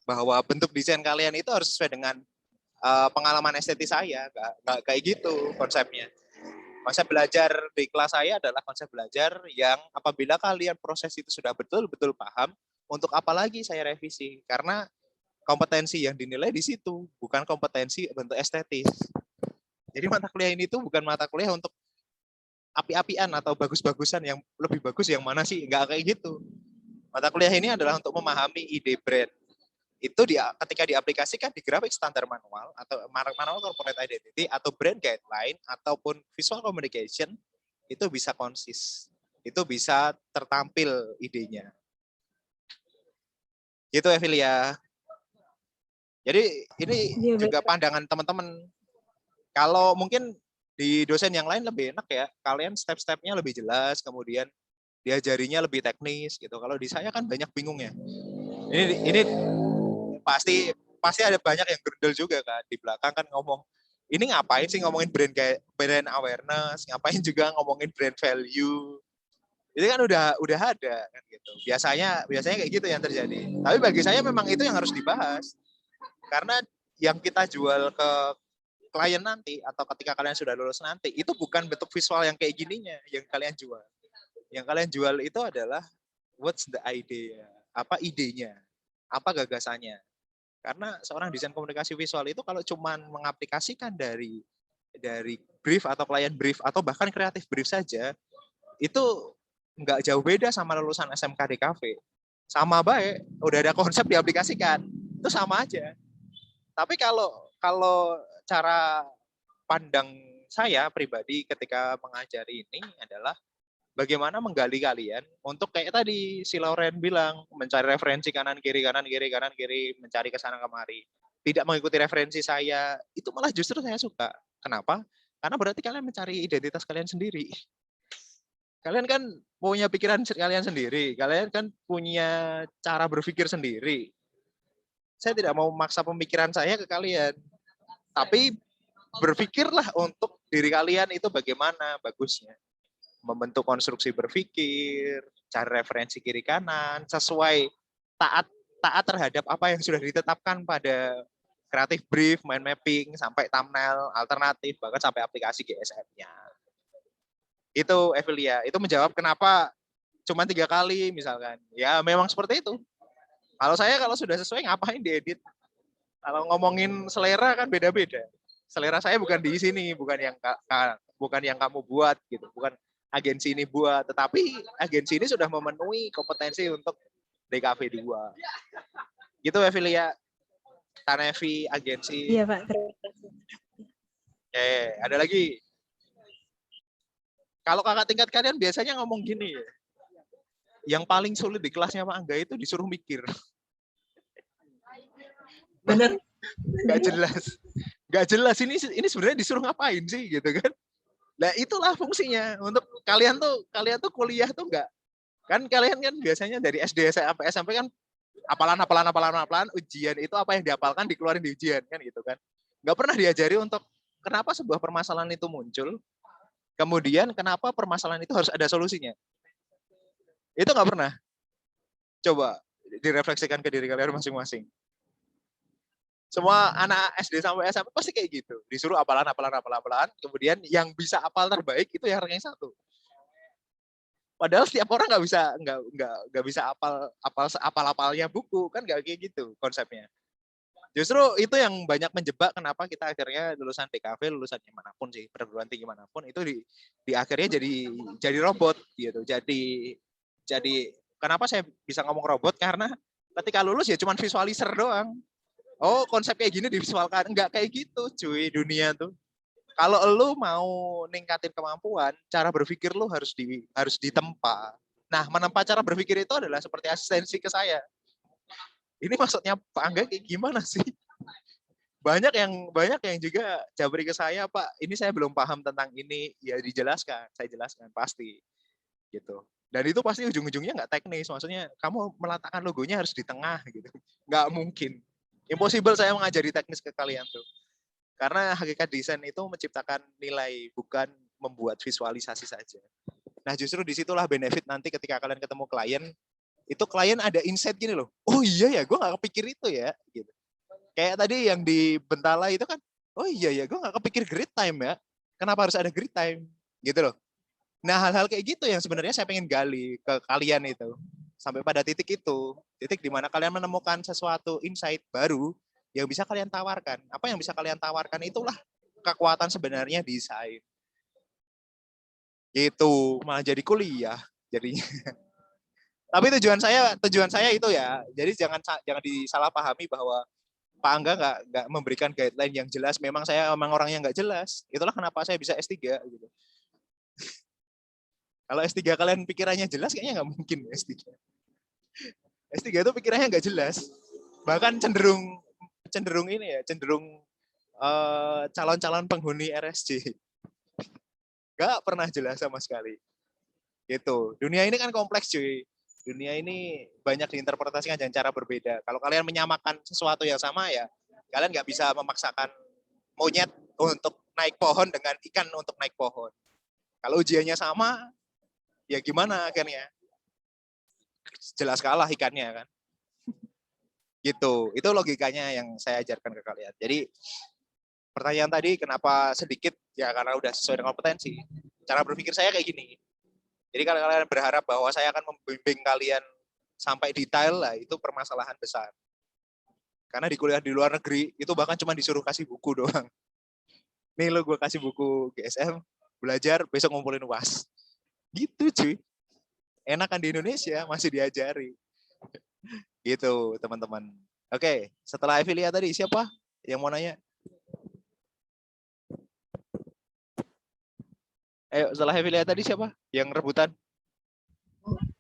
bahwa bentuk desain kalian itu harus sesuai dengan pengalaman estetis saya, nggak kayak gitu konsepnya. Konsep belajar di kelas saya adalah konsep belajar yang apabila kalian proses itu sudah betul-betul paham, untuk apa lagi saya revisi? Karena kompetensi yang dinilai di situ, bukan kompetensi bentuk estetis. Jadi mata kuliah ini tuh bukan mata kuliah untuk api-apian atau bagus-bagusan, yang lebih bagus yang mana sih, nggak kayak gitu. Mata kuliah ini adalah untuk memahami ide brand. Itu ketika diaplikasikan di grafik standar manual atau manual corporate identity atau brand guideline ataupun visual communication, itu bisa konsis, itu bisa tertampil idenya. Gitu Evilia. Jadi ini juga pandangan teman-teman. Kalau mungkin di dosen yang lain lebih enak ya, kalian step-stepnya lebih jelas, kemudian diajarinya lebih teknis gitu. Kalau di saya kan banyak bingungnya. Ini pasti ada banyak yang gerendel juga kan di belakang kan ngomong, ini ngapain sih ngomongin brand awareness, ngapain juga ngomongin brand value. Itu kan udah ada kan gitu. Biasanya kayak gitu yang terjadi. Tapi bagi saya memang itu yang harus dibahas. Karena yang kita jual ke klien nanti atau ketika kalian sudah lulus nanti, itu bukan bentuk visual yang kayak gininya yang kalian jual. Yang kalian jual itu adalah what's the idea, apa idenya, apa gagasannya. Karena seorang desain komunikasi visual itu kalau cuman mengaplikasikan dari brief atau klien brief atau bahkan kreatif brief saja, itu nggak jauh beda sama lulusan SMK DKV. Sama baik, udah ada konsep diaplikasikan, itu sama aja. Tapi kalau cara pandang saya pribadi ketika mengajari ini adalah bagaimana menggali kalian untuk kayak tadi si Lauren bilang, mencari referensi kanan kiri, mencari kesana kemari. Tidak mengikuti referensi saya, itu malah justru saya suka. Kenapa? Karena berarti kalian mencari identitas kalian sendiri. Kalian kan punya pikiran kalian sendiri, kalian kan punya cara berpikir sendiri. Saya tidak mau memaksa pemikiran saya ke kalian, tapi berpikirlah untuk diri kalian itu bagaimana bagusnya. Membentuk konstruksi berpikir, cari referensi kiri kanan, sesuai taat terhadap apa yang sudah ditetapkan pada creative brief, mind mapping, sampai thumbnail, alternatif, bahkan sampai aplikasi GSM-nya. Itu Evilia, itu menjawab kenapa cuma 3 kali misalkan. Ya memang seperti itu. Kalau saya kalau sudah sesuai ngapain diedit? Kalau ngomongin selera kan beda-beda. Selera saya bukan di sini, bukan yang kamu buat gitu, bukan agensi ini buat, tetapi agensi ini sudah memenuhi kompetensi untuk DKV 2. Gitu Evilia. Tanevi agensi. Iya Pak, terima kasih. Oke, ada lagi. Kalau kakak tingkat kalian biasanya ngomong gini ya. Yang paling sulit di kelasnya Pak Angga itu disuruh mikir. Bener. Gak jelas ini sebenarnya disuruh ngapain sih gitu kan. Nah itulah fungsinya untuk kalian tuh kuliah tuh enggak. Kan kalian kan biasanya dari SD sampai SMP kan hafalan, ujian itu apa yang dihafalkan dikeluarin di ujian kan gitu kan. Nggak pernah diajari untuk kenapa sebuah permasalahan itu muncul, kemudian kenapa permasalahan itu harus ada solusinya. Itu nggak pernah. Coba direfleksikan ke diri kalian masing-masing. Semua anak SD sampai SMP pasti kayak gitu. Disuruh hafalan, kemudian yang bisa hafal terbaik itu yang ranking 1. Padahal setiap orang nggak bisa apalnya buku, kan nggak kayak gitu konsepnya. Justru itu yang banyak menjebak kenapa kita akhirnya lulusan DKV, lulusan manapun sih, perguruan tinggi manapun itu di akhirnya jadi robot gitu. Jadi kenapa saya bisa ngomong robot, karena ketika lulus ya cuma visualizer doang. Oh, konsep kayak gini divisualkan, enggak kayak gitu cuy dunia tuh. Kalau lu mau ningkatin kemampuan, cara berpikir lu harus ditempa. Nah, menempa cara berpikir itu adalah seperti asistensi ke saya. Ini maksudnya Pak Angga kayak gimana sih? Banyak yang juga jabri ke saya, Pak, ini saya belum paham tentang ini, ya dijelaskan, saya jelaskan pasti gitu. Dan itu pasti ujung-ujungnya nggak teknis, maksudnya kamu meletakkan logonya harus di tengah gitu. Nggak mungkin. Impossible saya mengajari teknis ke kalian tuh. Karena hakikat desain itu menciptakan nilai, bukan membuat visualisasi saja. Nah, justru disitulah benefit nanti ketika kalian ketemu klien, itu klien ada insight gini loh, oh iya ya, gue nggak kepikir itu ya. Gitu. Kayak tadi yang di Bentala itu kan, oh iya ya, gue nggak kepikir grid time ya, kenapa harus ada grid time? Gitu loh. Nah, hal-hal kayak gitu yang sebenarnya saya pengen gali ke kalian itu. Sampai pada titik itu, titik di mana kalian menemukan sesuatu insight baru yang bisa kalian tawarkan. Apa yang bisa kalian tawarkan itulah kekuatan sebenarnya desain. Gitu, malah jadi kuliah jadinya. Tapi tujuan saya itu ya. Jadi jangan disalahpahami bahwa Pak Angga nggak memberikan guideline yang jelas. Memang saya orang yang nggak jelas. Itulah kenapa saya bisa S3 gitu. Kalau S3 kalian pikirannya jelas, kayaknya nggak mungkin S3. S3 itu pikirannya nggak jelas. Bahkan cenderung ini ya, calon-calon penghuni RSJ. Nggak pernah jelas sama sekali. Gitu. Dunia ini kan kompleks, cuy. Dunia ini banyak diinterpretasikan dengan cara berbeda. Kalau kalian menyamakan sesuatu yang sama ya, kalian nggak bisa memaksakan monyet untuk naik pohon dengan ikan untuk naik pohon. Kalau ujiannya sama, ya gimana akhirnya? Jelas kalah ikannya kan. Gitu. Itu logikanya yang saya ajarkan ke kalian. Jadi pertanyaan tadi kenapa sedikit? Ya karena udah sesuai dengan kompetensi. Cara berpikir saya kayak gini. Jadi kalau kalian berharap bahwa saya akan membimbing kalian sampai detail lah, itu permasalahan besar. Karena di kuliah di luar negeri, itu bahkan cuma disuruh kasih buku doang. Nih lo gue kasih buku GSM, belajar, besok ngumpulin UAS. Gitu cuy. Enakan di Indonesia, masih diajari. Gitu teman-teman. Oke, setelah Evilia tadi, siapa yang mau nanya? Ayo, setelah Evilia tadi siapa yang rebutan?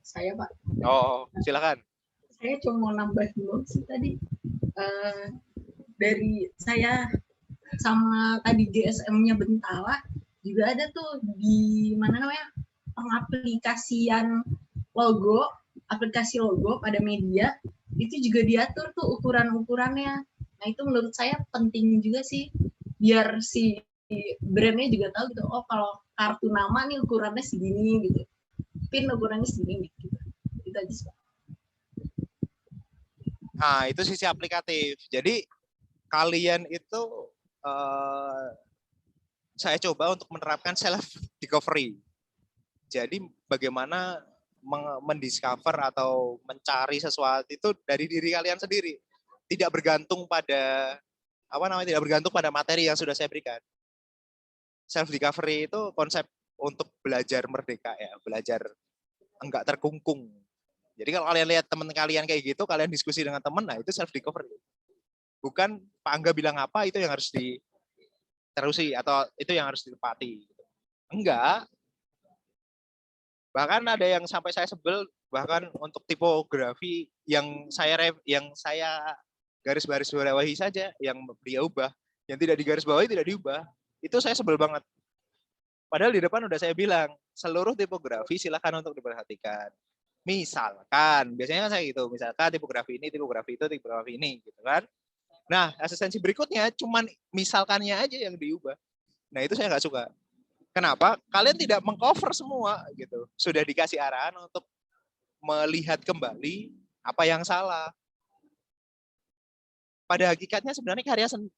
Saya Pak. Oh, silakan. Saya cuma mau nambah dulu sih tadi. Dari saya sama tadi GSM-nya Bentala juga ada tuh di mana namanya pengaplikasian logo, aplikasi logo pada media itu juga diatur tuh ukuran-ukurannya. Nah itu menurut saya penting juga sih biar si brandnya juga tahu gitu. Oh kalau kartu nama nih ukurannya segini gitu, pin ukurannya segini gitu. Itu aja sih. Nah itu sisi aplikatif. Jadi kalian itu saya coba untuk menerapkan self discovery. Jadi bagaimana mendiscover atau mencari sesuatu itu dari diri kalian sendiri, tidak bergantung pada tidak bergantung pada materi yang sudah saya berikan. Self discovery itu konsep untuk belajar merdeka ya, belajar enggak terkungkung. Jadi kalau kalian lihat teman kalian kayak gitu, kalian diskusi dengan teman, nah itu self discovery. Bukan Pak Angga bilang apa itu yang harus diterusi atau itu yang harus ditepati. Enggak. Bahkan ada yang sampai saya sebel, bahkan untuk tipografi yang saya garis-garis bawahi saja yang dia ubah, yang tidak digaris bawahi tidak diubah. Itu saya sebel banget. Padahal di depan udah saya bilang, seluruh tipografi silakan untuk diperhatikan. Misalkan, biasanya kan saya gitu, misalkan tipografi ini, tipografi itu, tipografi ini, gitu kan. Nah, asistensi berikutnya cuman misalkannya aja yang diubah. Nah, itu saya nggak suka. Kenapa? Kalian tidak mengcover semua gitu. Sudah dikasih arahan untuk melihat kembali apa yang salah. pada hakikatnya sebenarnya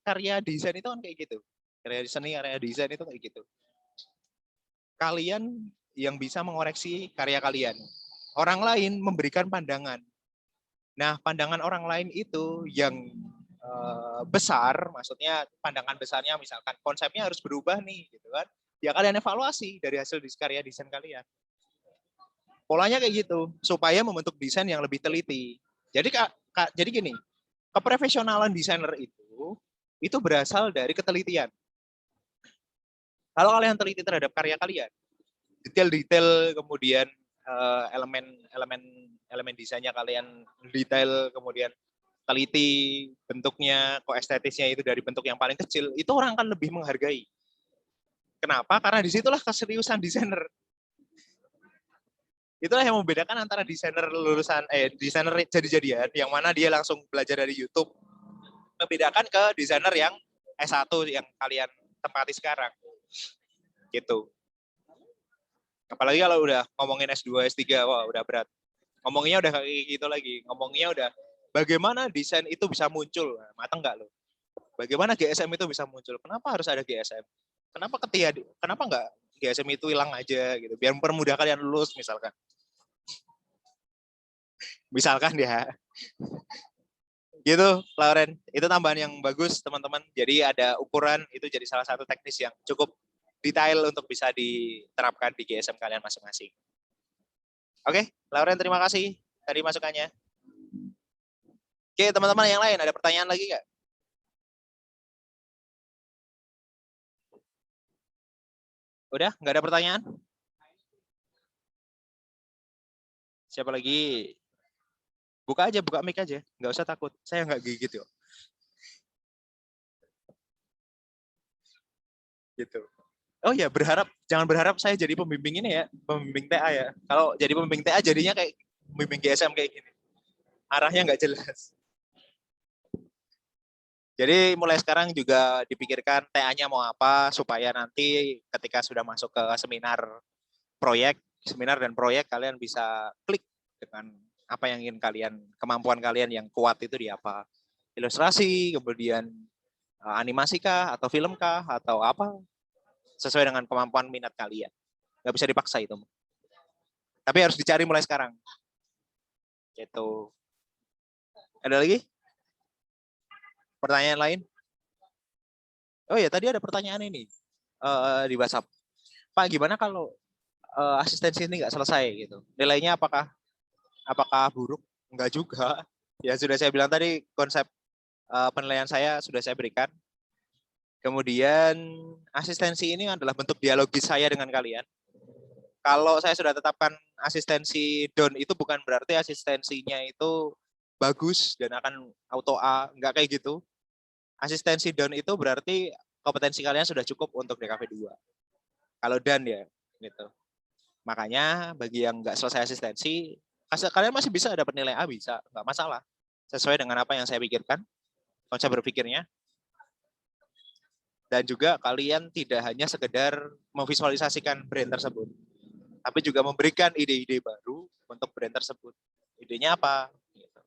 karya desain itu kan kayak gitu. Karya seni, karya desain itu kayak gitu. Kalian yang bisa mengoreksi karya kalian. Orang lain memberikan pandangan. Nah, pandangan orang lain itu yang besar, maksudnya pandangan besarnya misalkan konsepnya harus berubah nih, gitu kan? Ya kalian evaluasi dari hasil karya desain kalian. Polanya kayak gitu, supaya membentuk desain yang lebih teliti. Jadi jadi gini, keprofesionalan desainer itu berasal dari ketelitian. Kalau kalian teliti terhadap karya kalian, detail-detail, kemudian elemen desainnya kalian detail, kemudian teliti bentuknya, kok estetisnya itu dari bentuk yang paling kecil, itu orang akan lebih menghargai. Kenapa? Karena disitulah keseriusan desainer. Itulah yang membedakan antara desainer desainer jadi-jadian, yang mana dia langsung belajar dari YouTube, membedakan ke desainer yang S1 yang kalian tempati sekarang. Gitu. Apalagi kalau udah ngomongin S2, S3, wah udah berat. Ngomongnya udah kayak gitu lagi. Ngomongnya udah bagaimana desain itu bisa muncul. Mateng nggak lo? Bagaimana GSM itu bisa muncul? Kenapa harus ada GSM? Kenapa nggak GSM itu hilang aja gitu? Biar mempermudah kalian lulus misalkan. Misalkan ya. Gitu, Lauren. Itu tambahan yang bagus, teman-teman. Jadi ada ukuran, itu jadi salah satu teknis yang cukup detail untuk bisa diterapkan di GSM kalian masing-masing. Oke, Lauren, terima kasih dari masukannya. Oke, teman-teman yang lain, ada pertanyaan lagi nggak? Udah, nggak ada pertanyaan? Siapa lagi? Buka aja, buka mic aja. Nggak usah takut, saya nggak gigit yuk. Gitu. Oh ya, jangan berharap saya jadi pembimbing ini ya, pembimbing TA ya. Kalau jadi pembimbing TA jadinya kayak pembimbing GSM kayak gini. Arahnya nggak jelas. Jadi mulai sekarang juga dipikirkan TA-nya mau apa, supaya nanti ketika sudah masuk ke seminar dan proyek, kalian bisa klik dengan apa yang ingin kalian, kemampuan kalian yang kuat itu di apa. Ilustrasi, kemudian animasi kah, atau film kah, atau apa, sesuai dengan kemampuan minat kalian. Nggak bisa dipaksa itu. Tapi harus dicari mulai sekarang. Gitu. Ada lagi? Pertanyaan lain? Oh ya, tadi ada pertanyaan ini di WhatsApp. Pak, gimana kalau asistensi ini nggak selesai gitu? Nilainya apakah buruk? Enggak juga. Ya sudah saya bilang tadi, konsep penilaian saya sudah saya berikan. Kemudian asistensi ini adalah bentuk dialogis saya dengan kalian. Kalau saya sudah tetapkan asistensi DON, itu bukan berarti asistensinya itu bagus dan akan auto A, enggak kayak gitu. Asistensi DON itu berarti kompetensi kalian sudah cukup untuk DKV 2. Kalau DAN ya, gitu. Makanya bagi yang enggak selesai asistensi, kalian masih bisa dapat nilai A, bisa, enggak masalah. Sesuai dengan apa yang saya pikirkan, konsep berpikirnya. Dan juga kalian tidak hanya sekedar memvisualisasikan brand tersebut, tapi juga memberikan ide-ide baru untuk brand tersebut. Idenya apa? Gitu.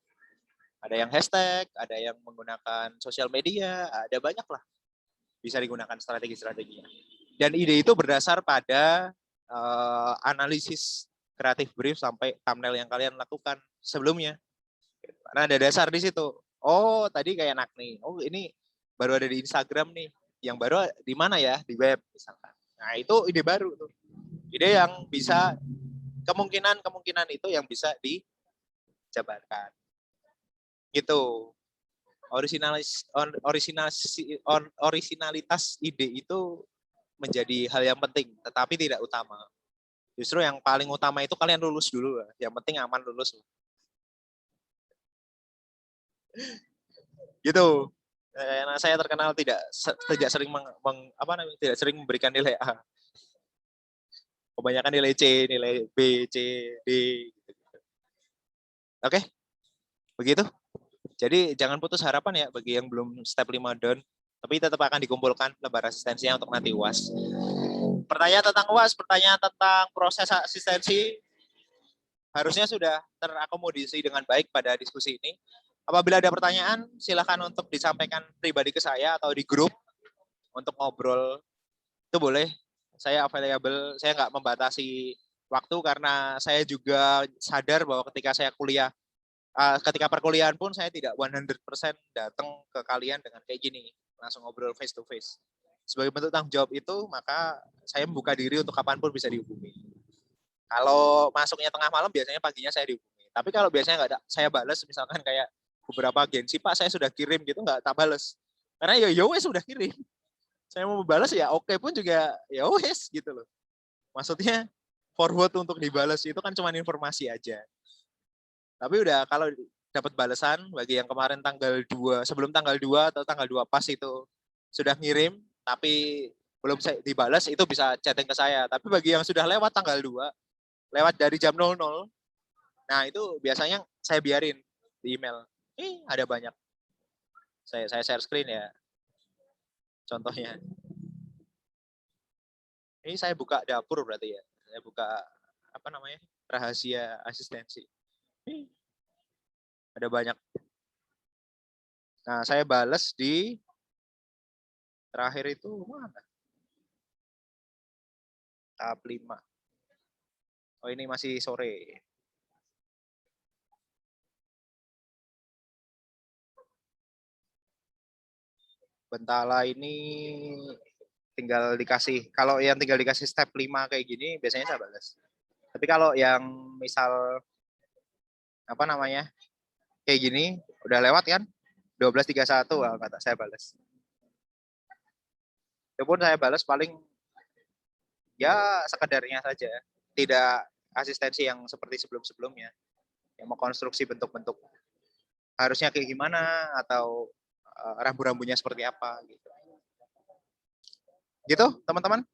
Ada yang hashtag, ada yang menggunakan sosial media, ada banyak lah. Bisa digunakan strategi-strateginya. Dan ide itu berdasar pada analisis kreatif brief sampai thumbnail yang kalian lakukan sebelumnya. Karena ada dasar di situ. Oh, tadi kayak Nakni. Oh, ini baru ada di Instagram nih. Yang baru di mana ya? Di web misalkan. Nah, itu ide baru tuh. Ide yang bisa kemungkinan itu yang bisa dijabarkan. Gitu. Originalitas ide itu menjadi hal yang penting, tetapi tidak utama. Justru yang paling utama itu kalian lulus dulu. Yang penting aman lulus. Gitu. Karena saya terkenal tidak sering tidak sering memberikan nilai A. Kebanyakan nilai C, nilai B, C, D. Gitu. Oke, begitu. Jadi jangan putus harapan ya bagi yang belum step 5 down. Tapi tetap akan dikumpulkan lembar asistensinya untuk nanti UAS. Pertanyaan tentang UAS, pertanyaan tentang proses asistensi harusnya sudah terakomodasi dengan baik pada diskusi ini. Apabila ada pertanyaan, silakan untuk disampaikan pribadi ke saya atau di grup untuk ngobrol. Itu boleh. Saya available, saya nggak membatasi waktu karena saya juga sadar bahwa ketika saya kuliah, ketika perkuliahan pun saya tidak 100% datang ke kalian dengan kayak gini, langsung ngobrol face to face. Sebagai bentuk tanggung jawab itu, maka saya membuka diri untuk kapanpun bisa dihubungi. Kalau masuknya tengah malam, biasanya paginya saya dihubungi. Tapi kalau biasanya nggak ada, saya balas, misalkan kayak beberapa agensi, Pak saya sudah kirim gitu, nggak tak balas. Karena ya wes sudah kirim. Saya mau balas ya oke pun juga ya wes gitu loh. Maksudnya forward untuk dibalas itu kan cuma informasi aja. Tapi udah kalau dapat balasan bagi yang kemarin tanggal 2, sebelum tanggal 2 atau tanggal 2 pas itu sudah ngirim tapi belum dibalas, itu bisa chatting ke saya. Tapi bagi yang sudah lewat tanggal 2, lewat dari jam 00, nah itu biasanya saya biarin di email. Ada banyak. Saya share screen ya. Contohnya. Ini saya buka dapur berarti ya. Saya buka apa namanya? Rahasia asistensi. Ada banyak. Nah, saya balas di terakhir itu mana? Tahap 5. Oh, ini masih sore. Bentala ini tinggal dikasih, kalau yang tinggal dikasih step 5 kayak gini biasanya saya balas. Tapi kalau yang misal apa namanya kayak gini udah lewat kan 12.31, kata saya balas. Itu pun saya balas paling ya sekedarnya saja, tidak asistensi yang seperti sebelum-sebelumnya yang mengkonstruksi bentuk-bentuk harusnya kayak gimana atau rambu-rambunya seperti apa gitu. Gitu teman-teman.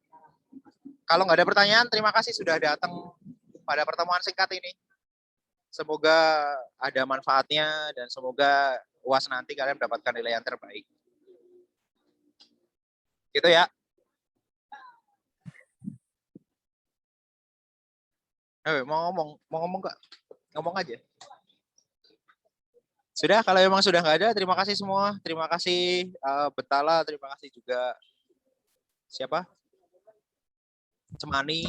Kalau nggak ada pertanyaan, terima kasih sudah datang pada pertemuan singkat ini. Semoga ada manfaatnya dan semoga UAS nanti kalian mendapatkan nilai yang terbaik. Gitu ya. Mau ngomong nggak? Ngomong aja. Sudah, kalau memang sudah nggak ada, terima kasih semua. Terima kasih Betala, terima kasih juga siapa? Cemani.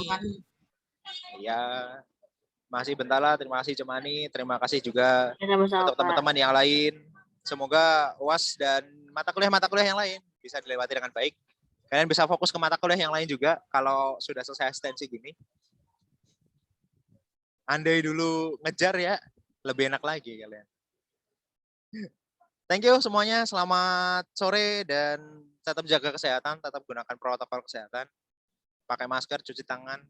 Ya, masih Bentala, terima kasih Cemani, terima kasih juga untuk teman-teman yang lain. Semoga UAS dan mata kuliah yang lain bisa dilewati dengan baik. Kalian bisa fokus ke mata kuliah yang lain juga kalau sudah selesai asistensi gini. Andai dulu ngejar ya, lebih enak lagi kalian. Thank you semuanya, selamat sore dan tetap jaga kesehatan, tetap gunakan protokol kesehatan. Pakai masker, cuci tangan,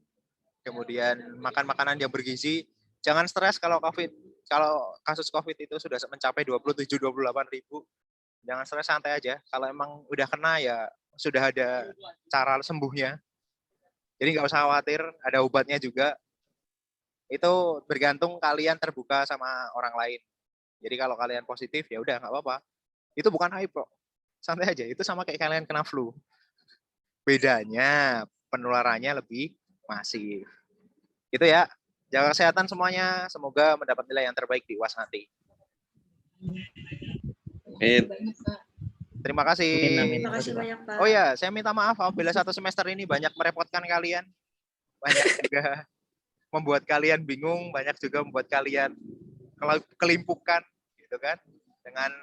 kemudian makan makanan yang bergizi. Jangan stres kalau COVID, kalau kasus COVID itu sudah mencapai 27-28 ribu. Jangan stres, santai aja. Kalau emang udah kena ya sudah ada cara sembuhnya. Jadi nggak usah khawatir, ada obatnya juga. Itu bergantung kalian terbuka sama orang lain. Jadi kalau kalian positif ya udah nggak apa-apa. Itu bukan aib kok. Santai aja, itu sama kayak kalian kena flu. Bedanya penularannya lebih masif. Gitu ya. Jaga kesehatan semuanya. Semoga mendapat nilai yang terbaik di UAS nanti. Terima kasih. Terima kasih banyak, Pak. Oh ya, saya minta maaf apabila satu semester ini banyak merepotkan kalian. Banyak juga membuat kalian bingung, banyak juga membuat kalian kelimpukan gitu kan. Dengan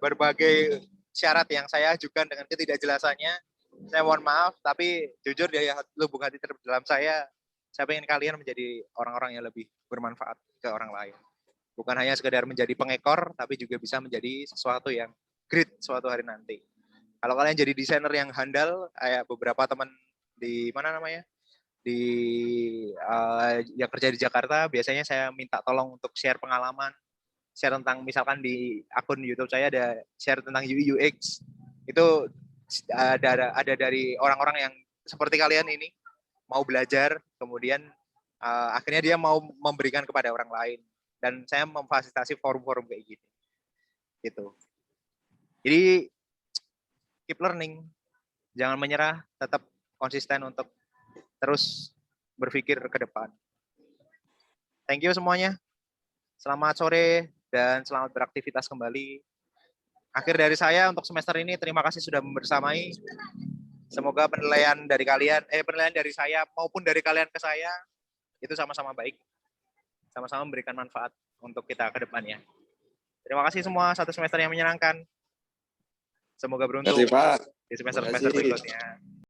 berbagai syarat yang saya ajukan dengan ketidakjelasannya. Saya mohon maaf, tapi jujur dari lubuk hati terdalam saya ingin kalian menjadi orang-orang yang lebih bermanfaat ke orang lain. Bukan hanya sekedar menjadi pengekor, tapi juga bisa menjadi sesuatu yang great suatu hari nanti. Kalau kalian jadi desainer yang handal, kayak beberapa teman di mana namanya, yang kerja di Jakarta, biasanya saya minta tolong untuk share pengalaman, share tentang misalkan di akun YouTube saya ada share tentang UI UX, itu ada dari orang-orang yang seperti kalian ini mau belajar, kemudian akhirnya dia mau memberikan kepada orang lain, dan saya memfasilitasi forum-forum kayak gini gitu. Jadi keep learning, jangan menyerah, tetap konsisten untuk terus berpikir ke depan. Thank you semuanya, selamat sore, dan selamat beraktivitas kembali. Akhir dari saya untuk semester ini, terima kasih sudah membersamai. Semoga penilaian dari kalian, penilaian dari saya maupun dari kalian ke saya itu sama-sama baik, sama-sama memberikan manfaat untuk kita ke depannya. Terima kasih semua, satu semester yang menyenangkan. Semoga beruntung Terima kasih, Pak. di semester-semester Terima kasih. berikutnya.